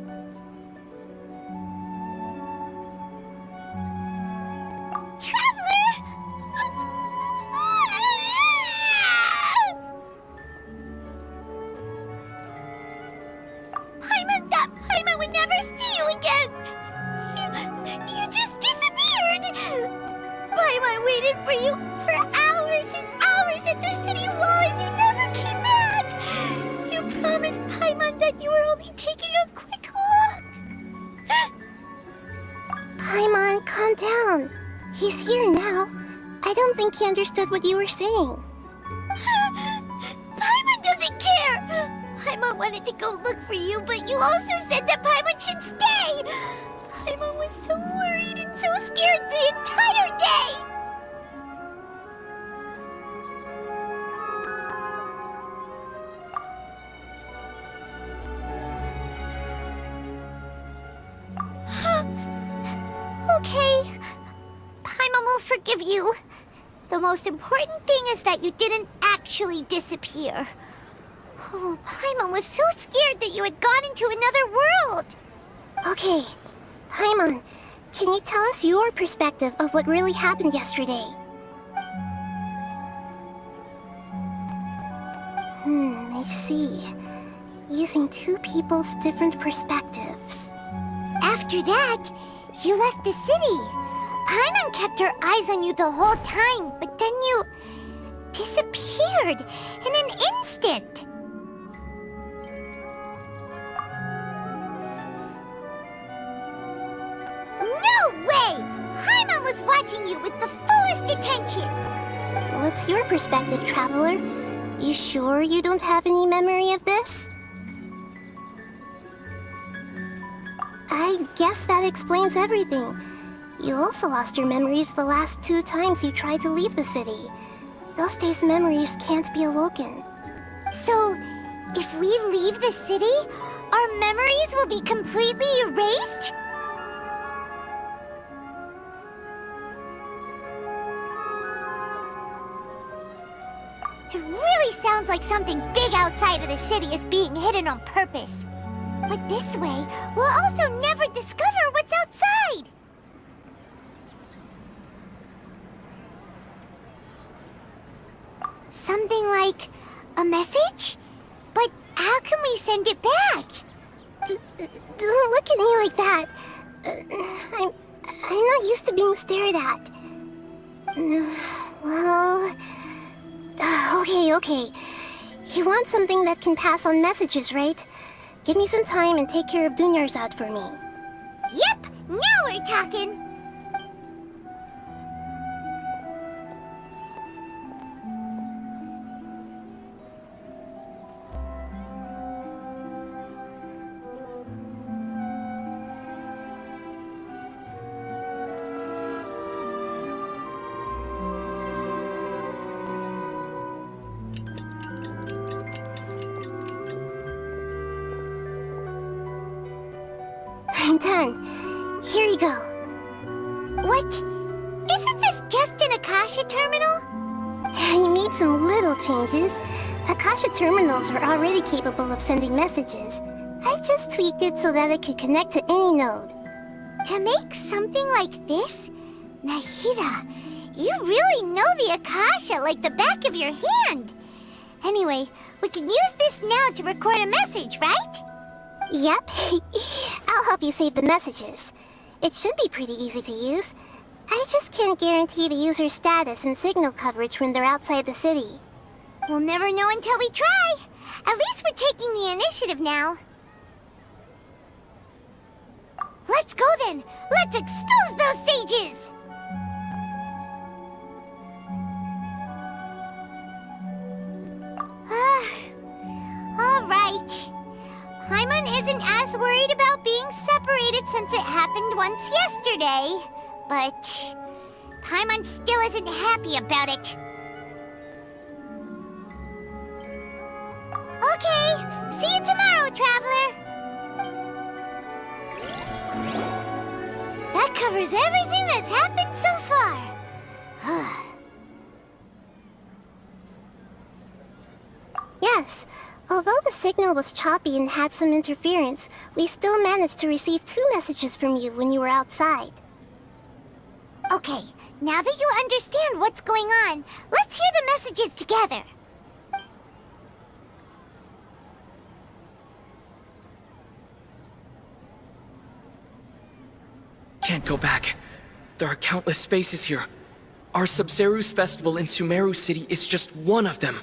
Traveler! Paimon thought Paimon would never see you again! You just disappeared! Paimon waited for you for hours and hours at the city wall and you never came back! You promised Paimon that you were only taking a quick look! Paimon, calm down. He's here now. I don't think he understood what you were saying. Paimon doesn't care! Paimon wanted to go look for you, but you also said that Paimon should stay! Paimon was so worried and so scared the entire day! Okay. Paimon will forgive you. The most important thing is that you didn't actually disappear. Oh, Paimon was so scared that you had gone into another world. Okay. Paimon, can you tell us your perspective of what really happened yesterday? I see. Using two people's different perspectives. After that, you left the city. Paimon kept her eyes on you the whole time, but then you disappeared in an instant. No way! Paimon was watching you with the fullest attention. What's your perspective, Traveler? You sure you don't have any memory of this? I guess that explains everything. You also lost your memories the last 2 times you tried to leave the city. Those days' memories can't be awoken. So, if we leave the city, our memories will be completely erased? It really sounds like something big outside of the city is being hidden on purpose. But this way, we'll also never discover what's outside! Something like a message? But how can we send it back? Don't look at me like that. I'm not used to being stared at. Well... Okay. You want something that can pass on messages, right? Give me some time and take care of Dunyarzad for me. Yep! Now we're talking! I'm done. Here you go. What? Isn't this just an Akasha terminal? I made some little changes. Akasha terminals are already capable of sending messages. I just tweaked it so that it could connect to any node. To make something like this? Nahida, you really know the Akasha like the back of your hand. Anyway, we can use this now to record a message, right? Yep. I'll help you save the messages. It should be pretty easy to use. I just can't guarantee the user's status and signal coverage when they're outside the city. We'll never know until we try. At least we're taking the initiative now. Let's go then! Let's expose those sages! Alright. Paimon isn't as worried about being separated since it happened once yesterday. But Paimon still isn't happy about it. Okay, see you tomorrow, Traveler! That covers everything that's happened so far. Yes, although the signal was choppy and had some interference, we still managed to receive 2 messages from you when you were outside. Okay, now that you understand what's going on, let's hear the messages together. Can't go back. There are countless spaces here. Our Sub-Zeru's festival in Sumeru City is just one of them.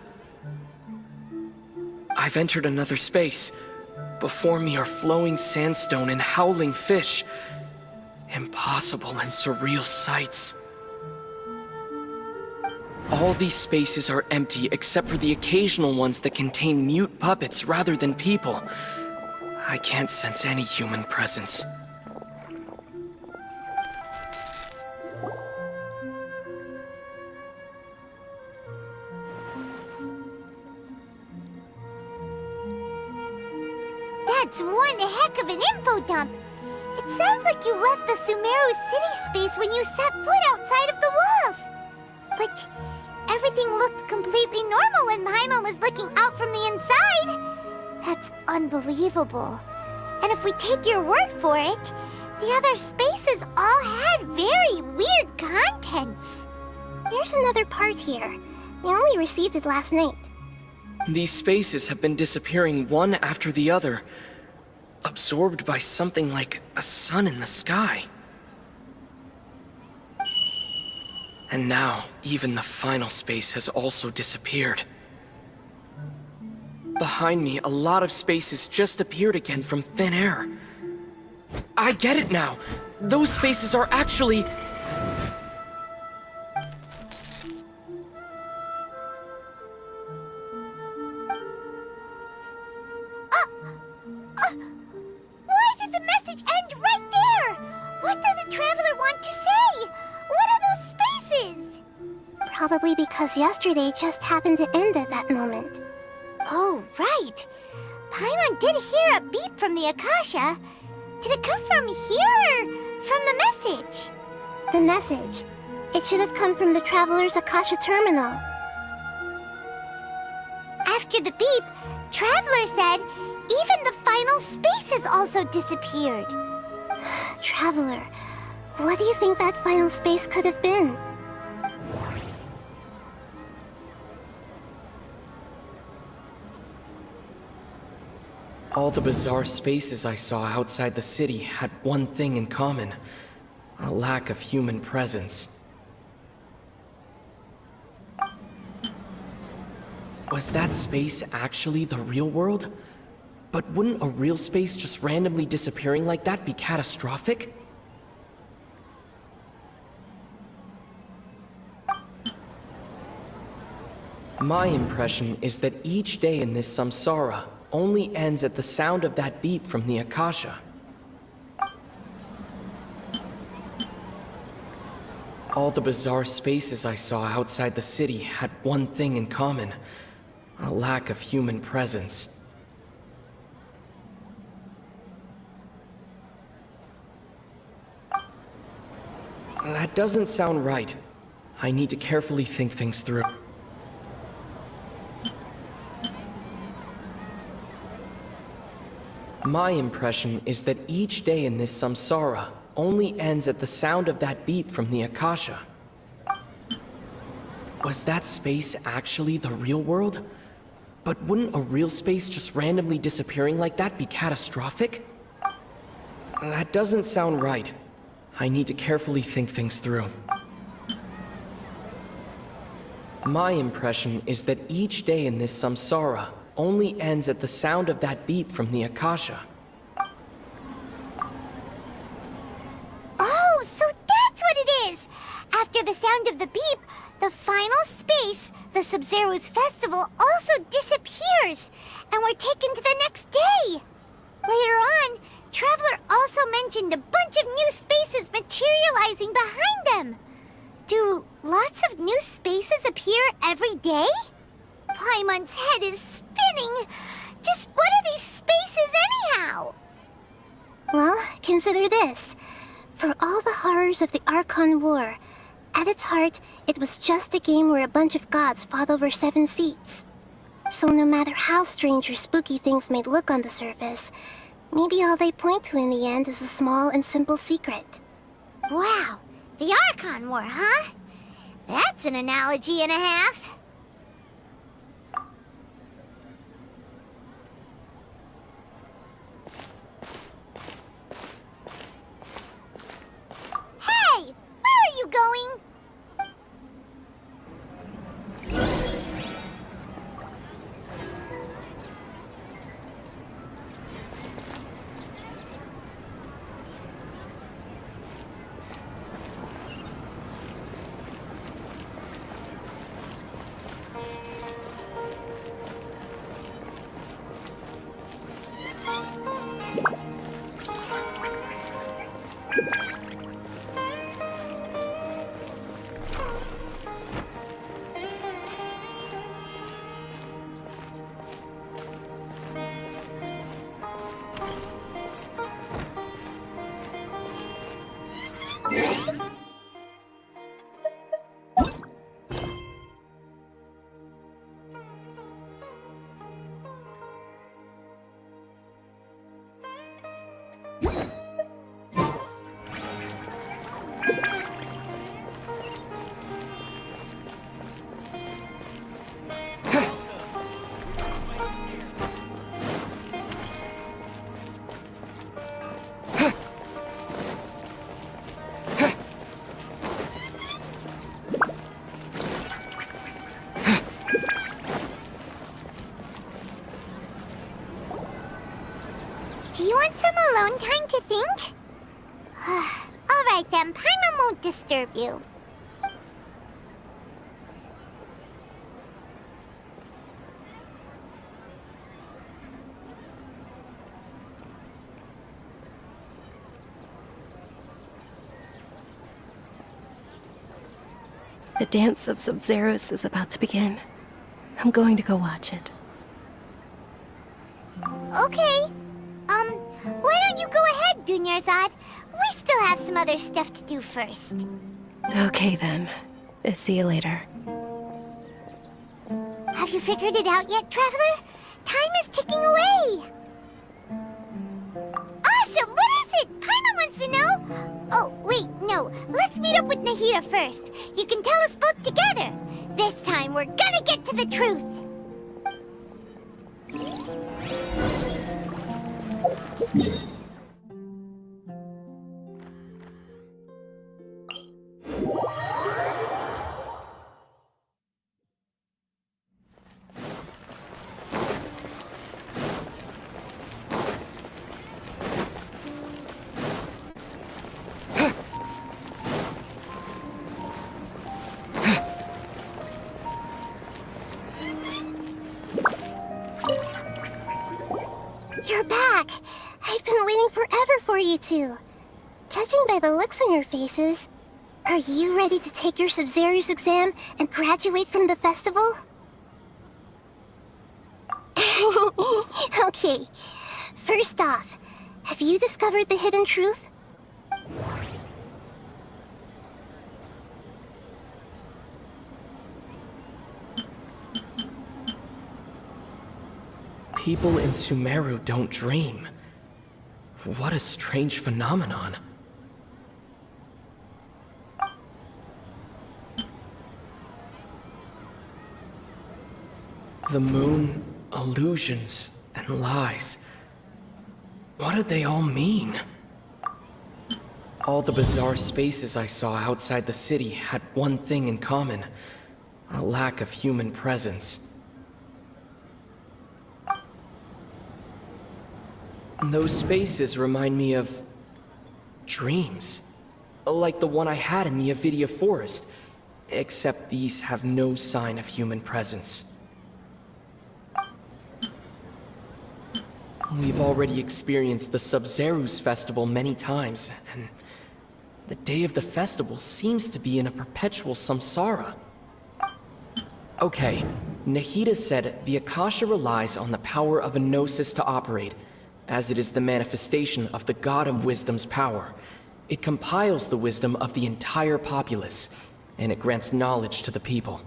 I've entered another space. Before me are flowing sandstone and howling fish. Impossible and surreal sights. All these spaces are empty except for the occasional ones that contain mute puppets rather than people. I can't sense any human presence. That's one heck of an info dump. It sounds like you left the Sumeru city space when you set foot outside of the walls. But everything looked completely normal when Paimon was looking out from the inside. That's unbelievable. And if we take your word for it, the other spaces all had very weird contents. There's another part here. We only received it last night. These spaces have been disappearing one after the other, absorbed by something like a sun in the sky. And now, even the final space has also disappeared. Behind me, a lot of spaces just appeared again from thin air. I get it now! Those spaces are actually... Why did the message end right there? What did the Traveler want to say? What are those spaces? Probably because yesterday just happened to end at that moment. Oh, right. Paimon did hear a beep from the Akasha. Did it come from here or from the message? The message. It should have come from the Traveler's Akasha terminal. After the beep, Traveler said even the final spaces also disappeared. Traveler, what do you think that final space could have been? All the bizarre spaces I saw outside the city had one thing in common: a lack of human presence. Was that space actually the real world? But wouldn't a real space just randomly disappearing like that be catastrophic? My impression is that each day in this samsara only ends at the sound of that beep from the Akasha. All the bizarre spaces I saw outside the city had one thing in common: a lack of human presence. That doesn't sound right. I need to carefully think things through. My impression is that each day in this samsara only ends at the sound of that beep from the Akasha. Was that space actually the real world? But wouldn't a real space just randomly disappearing like that be catastrophic? That doesn't sound right. I need to carefully think things through. My impression is that each day in this samsara only ends at the sound of that beep from the Akasha. Oh, so that's what it is! After the sound of the beep, the final space, the Sub-Zero's festival, also disappears, and we're taken to the next day. Later on, Traveler also mentioned a bunch of new spaces materializing behind them. Do lots of new spaces appear every day? Paimon's head is spinning. Just what are these spaces anyhow? Well, consider this. For all the horrors of the Archon War, at its heart, it was just a game where a bunch of gods fought over 7 seats. So no matter how strange or spooky things may look on the surface, maybe all they point to in the end is a small and simple secret. Wow, the Archon War, huh? That's an analogy and a half. Hey, where are you going? Do you want some alone time to think? Alright then, Paimon won't disturb you. The dance of Sub-Zeros is about to begin. I'm going to go watch it. Okay. Why don't you go ahead, Dunyarzad? We still have some other stuff to do first. Okay then. See you later. Have you figured it out yet, Traveler? Time is ticking away. Awesome! What is it? Paimon wants to know. Oh, wait, no. Let's meet up with Nahida first. You can tell us both together. This time, we're gonna get to the truth. You're back! I've been waiting forever for you two. Judging by the looks on your faces, are you ready to take your Sub-Zero's exam and graduate from the festival? Okay, first off, have you discovered the hidden truth? People in Sumeru don't dream. What a strange phenomenon. The moon, illusions, and lies. What do they all mean? All the bizarre spaces I saw outside the city had one thing in common: a lack of human presence. Those spaces remind me of dreams, like the one I had in the NVIDIA forest, except these have no sign of human presence. We've already experienced the Sub-Zeru's festival many times, and the day of the festival seems to be in a perpetual samsara. Okay, Nahida said the Akasha relies on the power of a gnosis to operate, as it is the manifestation of the God of Wisdom's power. It compiles the wisdom of the entire populace, and it grants knowledge to the people.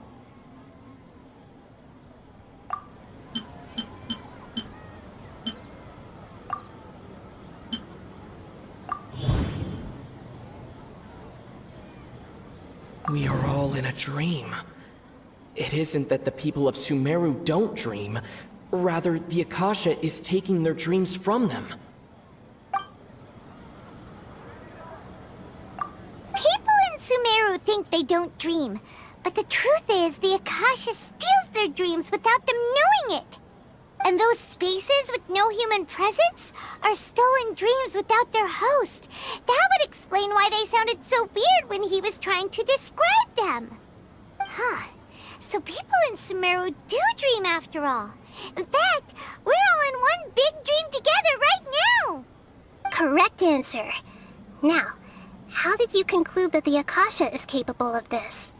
We are all in a dream. It isn't that the people of Sumeru don't dream. Rather, the Akasha is taking their dreams from them. People in Sumeru think they don't dream, but the truth is the Akasha steals their dreams without them knowing it. And those spaces with no human presence are stolen dreams without their host. That would explain why they sounded so weird when he was trying to describe them. Huh. So people in Sumeru do dream after all. In fact, we're all in one big dream together right now. Correct answer. Now, how did you conclude that the Akasha is capable of this?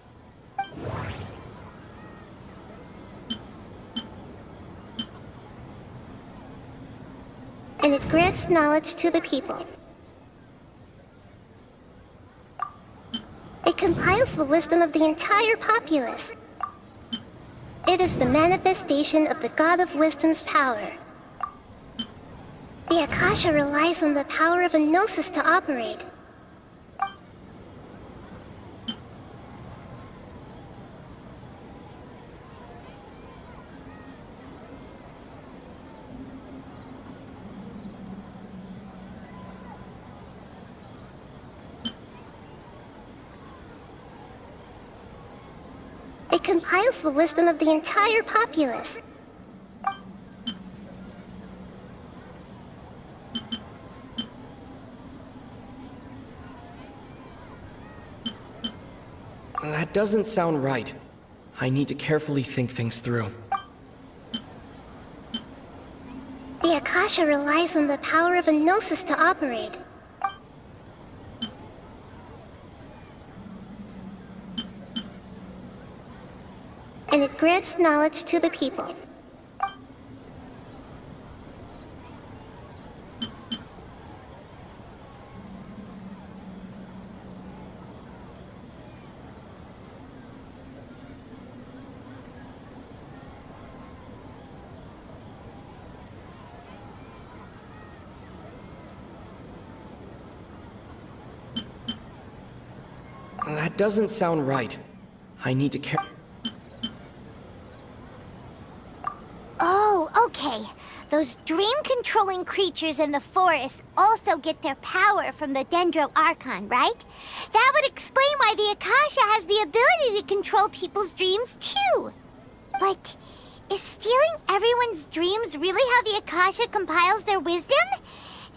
And it grants knowledge to the people. It compiles the wisdom of the entire populace. It is the manifestation of the God of Wisdom's power. The Akasha relies on the power of a gnosis to operate. It compiles the wisdom of the entire populace. That doesn't sound right. I need to carefully think things through. The Akasha relies on the power of a gnosis to operate. And it grants knowledge to the people. That doesn't sound right. I need to Oh, okay. Those dream-controlling creatures in the forest also get their power from the Dendro Archon, right? That would explain why the Akasha has the ability to control people's dreams, too. But is stealing everyone's dreams really how the Akasha compiles their wisdom?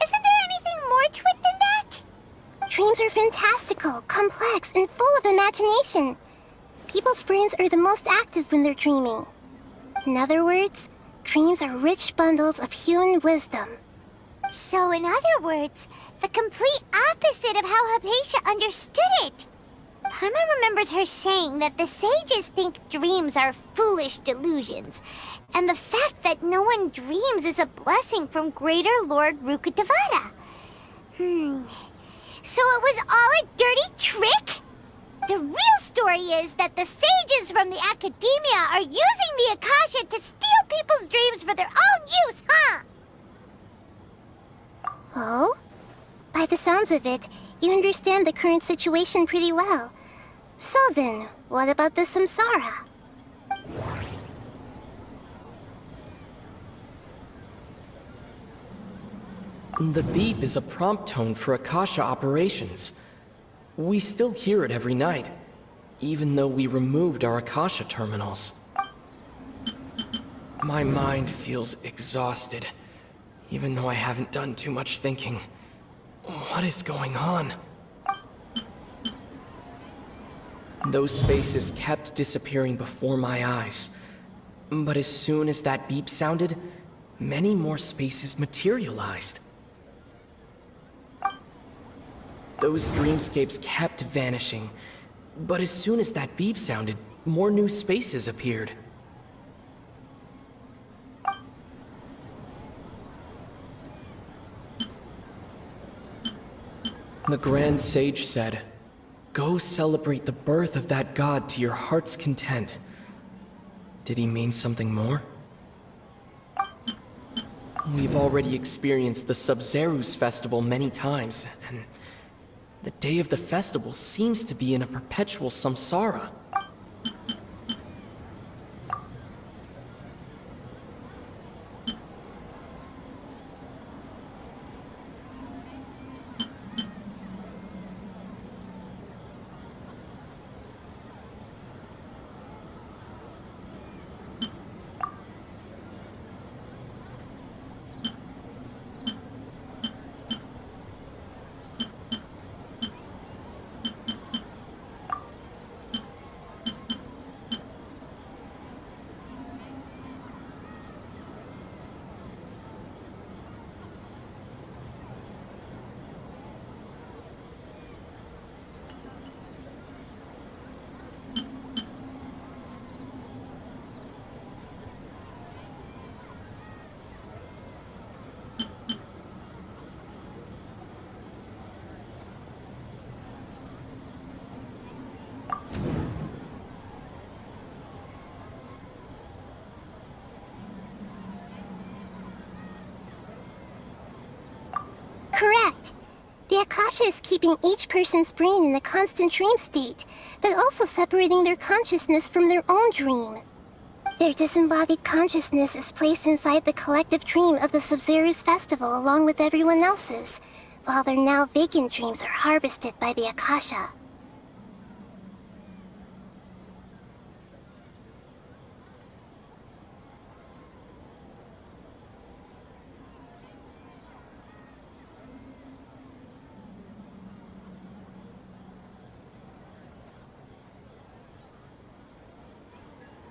Isn't there anything more to it than that? Dreams are fantastical, complex, and full of imagination. People's brains are the most active when they're dreaming. In other words, dreams are rich bundles of human wisdom. So in other words, the complete opposite of how Hypatia understood it. Paimon remembers her saying that the sages think dreams are foolish delusions, and the fact that no one dreams is a blessing from Greater Lord Rukkhadevata. So it was all a dirty trick? The real story is that the sages from the academia are using the Akasha to steal people's dreams for their own use sounds of it, you understand the current situation pretty well. So then, what about the samsara? The beep is a prompt tone for Akasha operations. We still hear it every night, even though we removed our Akasha terminals. My mind feels exhausted, even though I haven't done too much thinking. What is going on? Those spaces kept disappearing before my eyes. But as soon as that beep sounded, many more spaces materialized. Those dreamscapes kept vanishing, but as soon as that beep sounded, more new spaces appeared. The Grand Sage said, "Go celebrate the birth of that god to your heart's content." Did he mean something more? We've already experienced the Sub-Zeru's festival many times, and the day of the festival seems to be in a perpetual samsara. Correct. The Akasha is keeping each person's brain in a constant dream state, but also separating their consciousness from their own dream. Their disembodied consciousness is placed inside the collective dream of the Sub-Zeru's festival along with everyone else's, while their now vacant dreams are harvested by the Akasha.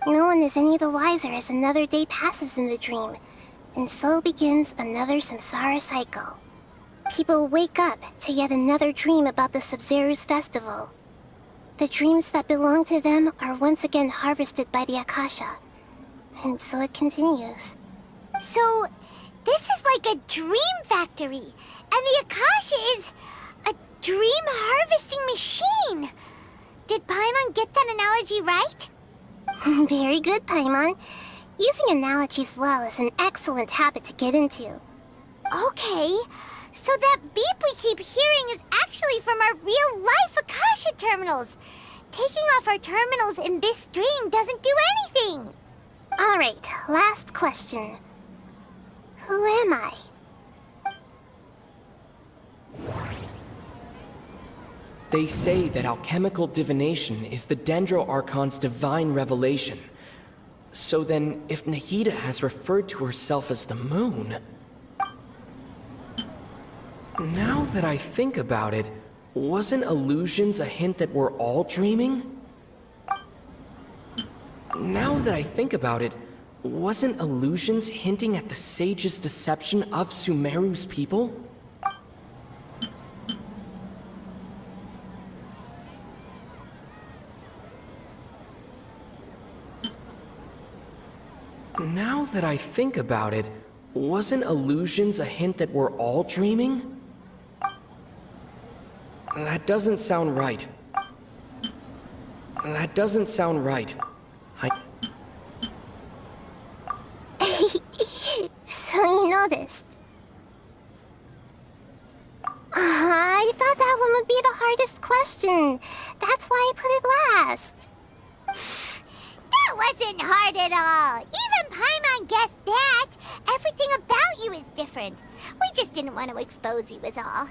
No one is any the wiser as another day passes in the dream, and so begins another samsara cycle. People wake up to yet another dream about the Sub-Zeru's festival. The dreams that belong to them are once again harvested by the Akasha, and so it continues. So, this is like a dream factory, and the Akasha is a dream harvesting machine. Did Paimon get that analogy right? Very good, Paimon. Using analogies well is an excellent habit to get into. Okay, so that beep we keep hearing is actually from our real-life Akasha terminals. Taking off our terminals in this dream doesn't do anything. Alright, last question. Who am I? They say that alchemical divination is the Dendro Archon's divine revelation. So then, if Nahida has referred to herself as the moon... Now that I think about it, wasn't illusions a hint that we're all dreaming? Now that I think about it, wasn't illusions hinting at the sage's deception of Sumeru's people? Now that I think about it, wasn't illusions a hint that we're all dreaming? That doesn't sound right. That doesn't sound right. So you noticed. I thought that one would be the hardest question. That's why I put it last. That wasn't hard at all. Even Paimon guessed that. Everything about you is different. We just didn't want to expose you is all.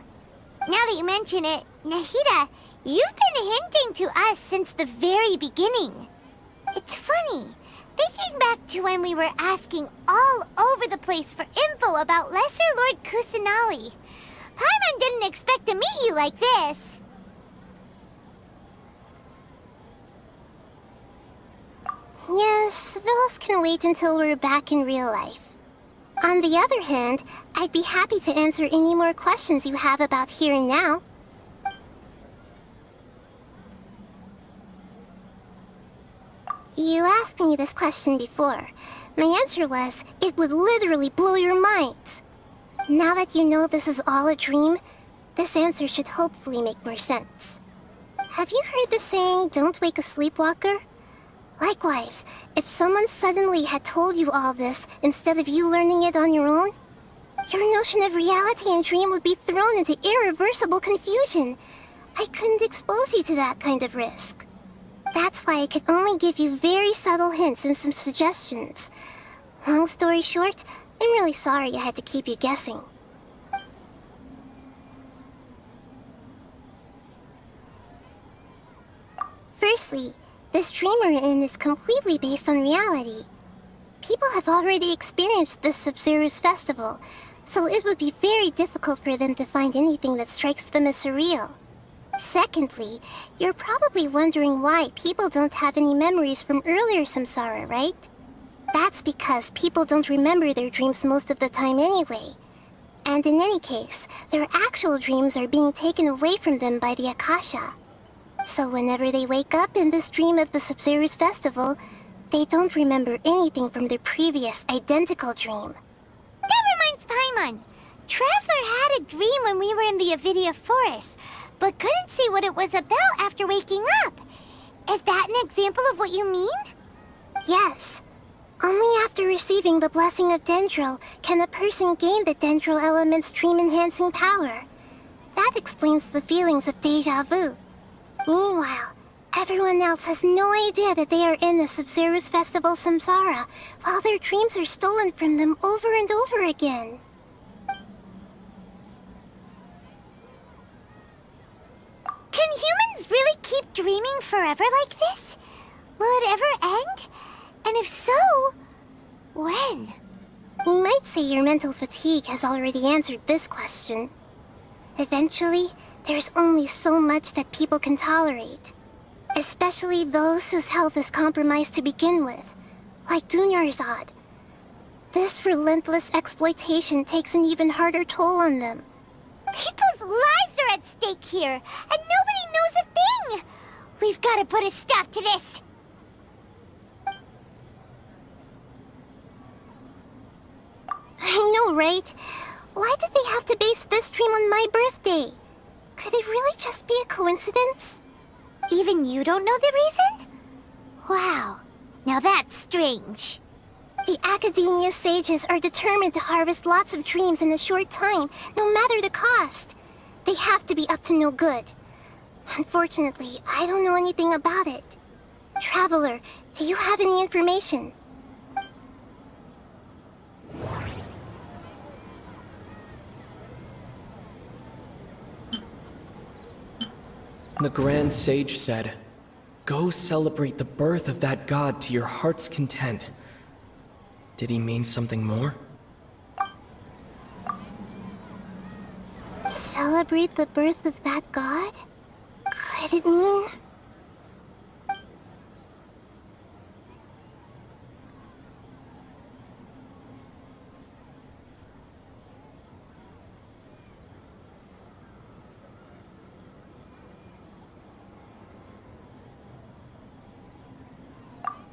Now that you mention it, Nahida, you've been hinting to us since the very beginning. It's funny, thinking back to when we were asking all over the place for info about Lesser Lord Kusanali. Paimon didn't expect to meet you like this. Yes, those can wait until we're back in real life. On the other hand, I'd be happy to answer any more questions you have about here and now. You asked me this question before. My answer was, it would literally blow your minds. Now that you know this is all a dream, this answer should hopefully make more sense. Have you heard the saying, don't wake a sleepwalker? Likewise, if someone suddenly had told you all this instead of you learning it on your own, your notion of reality and dream would be thrown into irreversible confusion. I couldn't expose you to that kind of risk. That's why I could only give you very subtle hints and some suggestions. Long story short, I'm really sorry I had to keep you guessing. Firstly, this dream we're in is completely based on reality. People have already experienced this Sub-Zero's festival, so it would be very difficult for them to find anything that strikes them as surreal. Secondly, you're probably wondering why people don't have any memories from earlier samsara, right? That's because people don't remember their dreams most of the time anyway. And in any case, their actual dreams are being taken away from them by the Akasha. So whenever they wake up in this dream of the Sub-Zero's festival, they don't remember anything from their previous identical dream. That reminds Paimon. Traveler had a dream when we were in the Avidia forest, but couldn't see what it was about after waking up. Is that an example of what you mean? Yes. Only after receiving the blessing of Dendro can a person gain the Dendro element's dream-enhancing power. That explains the feelings of déjà vu. Meanwhile, everyone else has no idea that they are in the Sub-Zero's festival samsara, while their dreams are stolen from them over and over again. Can humans really keep dreaming forever like this? Will it ever end? And if so, when? You might say your mental fatigue has already answered this question. Eventually, there's only so much that people can tolerate. Especially those whose health is compromised to begin with, like Dunyarzad. This relentless exploitation takes an even harder toll on them. People's lives are at stake here, and nobody knows a thing! We've got to put a stop to this! I know, right? Why did they have to base this dream on my birthday? Could it really just be a coincidence? Even you don't know the reason? Wow, now that's strange. The Academia sages are determined to harvest lots of dreams in a short time, no matter the cost. They have to be up to no good. Unfortunately, I don't know anything about it. Traveler, do you have any information? The Grand Sage said, "Go celebrate the birth of that god to your heart's content." Did he mean something more? Celebrate the birth of that god? Could it mean...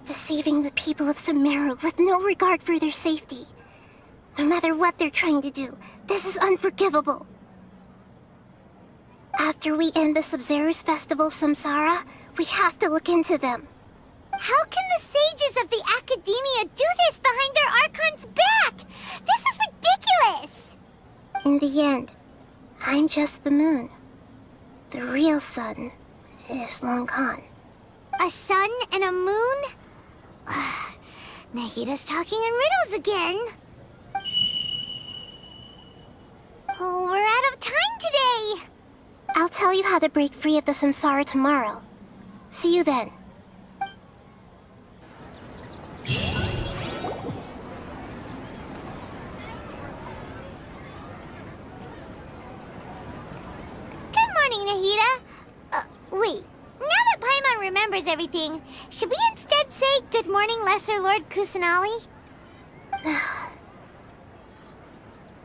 deceiving the people of Sumeru with no regard for their safety. No matter what they're trying to do, this is unforgivable. After we end the Sub-Zero's festival samsara, we have to look into them. How can the sages of the Academia do this behind their Archon's back? This is ridiculous! In the end, I'm just the moon. The real sun is long gone. A sun and a moon? Nahida's talking in riddles again. Oh, we're out of time today. I'll tell you how to break free of the samsara tomorrow. See you then. Good morning, Nahida. Wait. Now that Paimon remembers everything, should we instead say good morning, Lesser Lord Kusanali?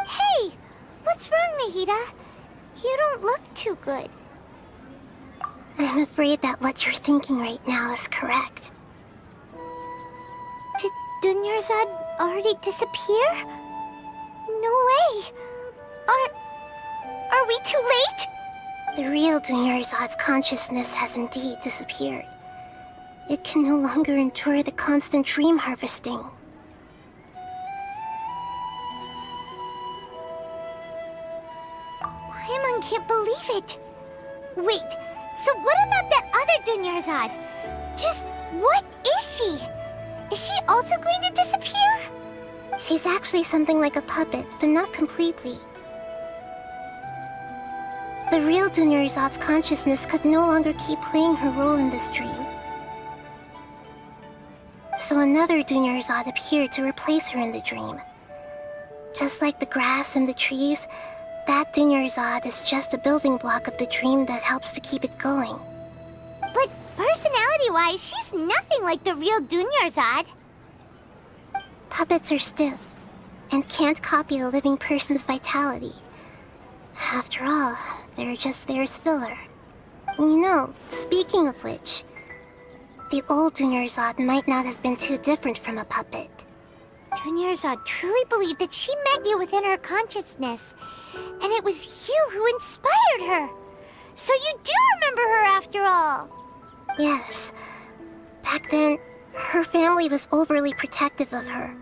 Hey! What's wrong, Nahida? You don't look too good. I'm afraid that what you're thinking right now is correct. Did Dunyarzad already disappear? No way! Are we too late? The real Dunyarzad's consciousness has indeed disappeared. It can no longer endure the constant dream harvesting. Paimon can't believe it. Wait, so what about that other Dunyarzad? Just what is she? Is she also going to disappear? She's actually something like a puppet, but not completely. The real Dunyarzad's consciousness could no longer keep playing her role in this dream. So another Dunyarzad appeared to replace her in the dream. Just like the grass and the trees, that Dunyarzad is just a building block of the dream that helps to keep it going. But personality-wise, she's nothing like the real Dunyarzad. Puppets are stiff, and can't copy a living person's vitality. After all, they're just there as filler. You know, speaking of which, the old Dunyarzad might not have been too different from a puppet. Dunyarzad truly believed that she met you within her consciousness, and it was you who inspired her. So you do remember her after all. Yes. Back then, her family was overly protective of her.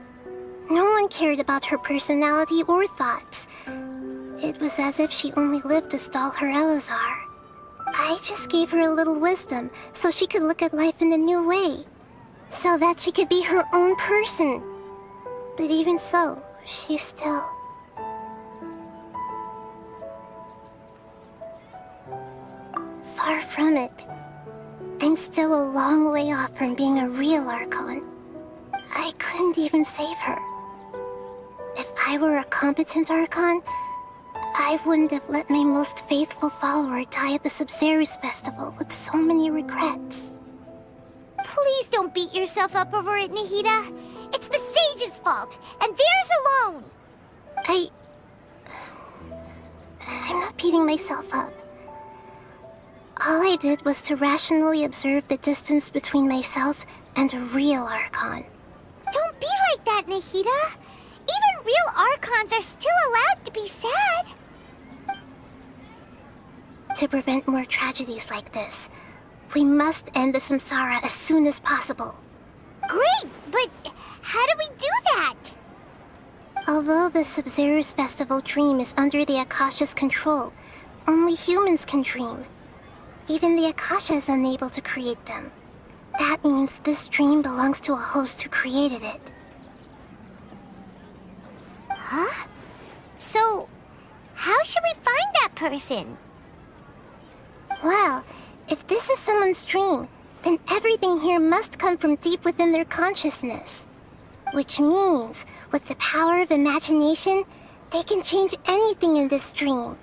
No one cared about her personality or thoughts. It was as if she only lived to stall her Elazar. I just gave her a little wisdom so she could look at life in a new way. So that she could be her own person. But even so, she's still... far from it. I'm still a long way off from being a real Archon. I couldn't even save her. If I were a competent Archon, I wouldn't have let my most faithful follower die at the Subzerus festival with so many regrets. Please don't beat yourself up over it, Nahida. It's the sage's fault, and theirs alone. I'm not beating myself up. All I did was to rationally observe the distance between myself and a real Archon. Don't be like that, Nahida. Even real Archons are still allowed to be sad. To prevent more tragedies like this, we must end the samsara as soon as possible. Great, but how do we do that? Although the Subzerus festival dream is under the Akasha's control, only humans can dream. Even the Akasha is unable to create them. That means this dream belongs to a host who created it. Huh? So, how should we find that person? Well, if this is someone's dream, then everything here must come from deep within their consciousness. Which means, with the power of imagination, they can change anything in this dream.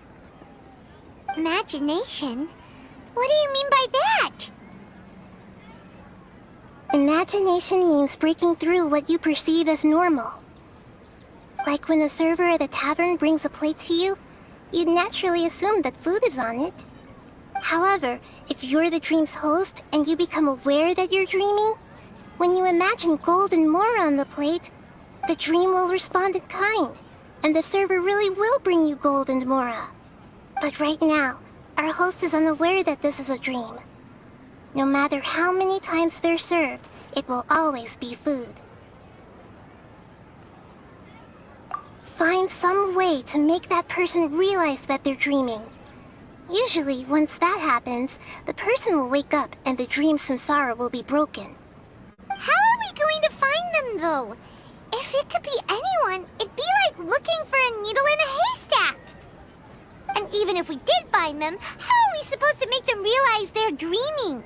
Imagination? What do you mean by that? Imagination means breaking through what you perceive as normal. Like when a server at a tavern brings a plate to you, you'd naturally assume that food is on it. However, if you're the dream's host and you become aware that you're dreaming, when you imagine gold and more on the plate, the dream will respond in kind, and the server really will bring you gold and mora. But right now, our host is unaware that this is a dream. No matter how many times they're served, it will always be food. find some way to make that person realize that they're dreaming. Usually, once that happens, the person will wake up and the dream samsara will be broken. How are we going to find them, though? If it could be anyone, it'd be like looking for a needle in a haystack. And even if we did find them, how are we supposed to make them realize they're dreaming?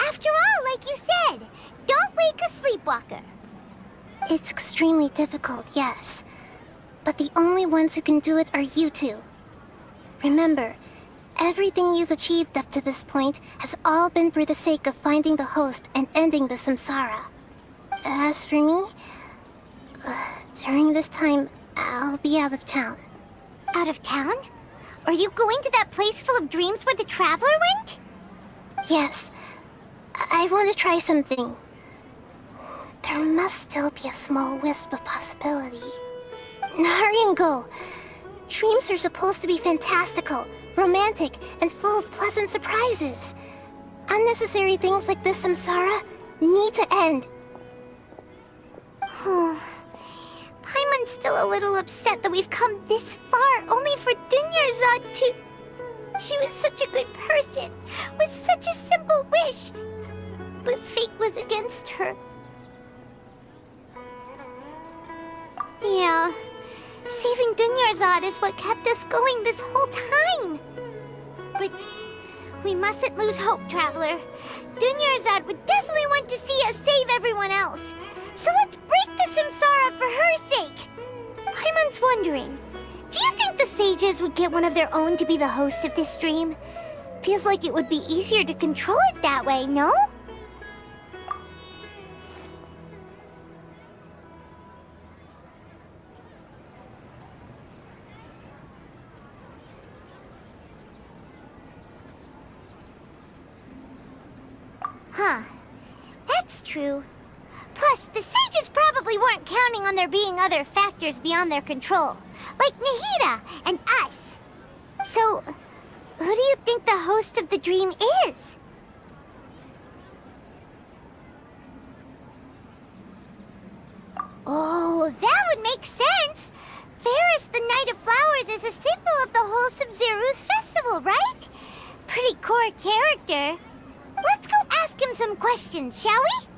After all, like you said, don't wake a sleepwalker. It's extremely difficult, yes. But the only ones who can do it are you two. Remember, everything you've achieved up to this point has all been for the sake of finding the host and ending the samsara. As for me, during this time, I'll be out of town. Out of town? Are you going to that place full of dreams where the Traveler went? Yes. I want to try something. There must still be a small wisp of possibility. Hurry and go. Dreams are supposed to be fantastical, romantic, and full of pleasant surprises. Unnecessary things like this samsara need to end. Paimon's still a little upset that we've come this far only for Dunyarzad to... She was such a good person, with such a simple wish. But fate was against her. Yeah, saving Dunyarzad is what kept us going this whole time. But we mustn't lose hope, Traveler. Dunyarzad would definitely want to see us save everyone else. So let's break the samsara for her sake. Paimon's wondering, do you think the sages would get one of their own to be the host of this dream? Feels like it would be easier to control it that way, no? Huh. That's true. Plus, the sages probably weren't counting on there being other factors beyond their control, like Nahida and us. So, who do you think the host of the dream is? Oh, that would make sense. Ferris, the Knight of Flowers, is a symbol of the wholesome Zeru's festival, right? Pretty core character. Let's go ask him some questions, shall we?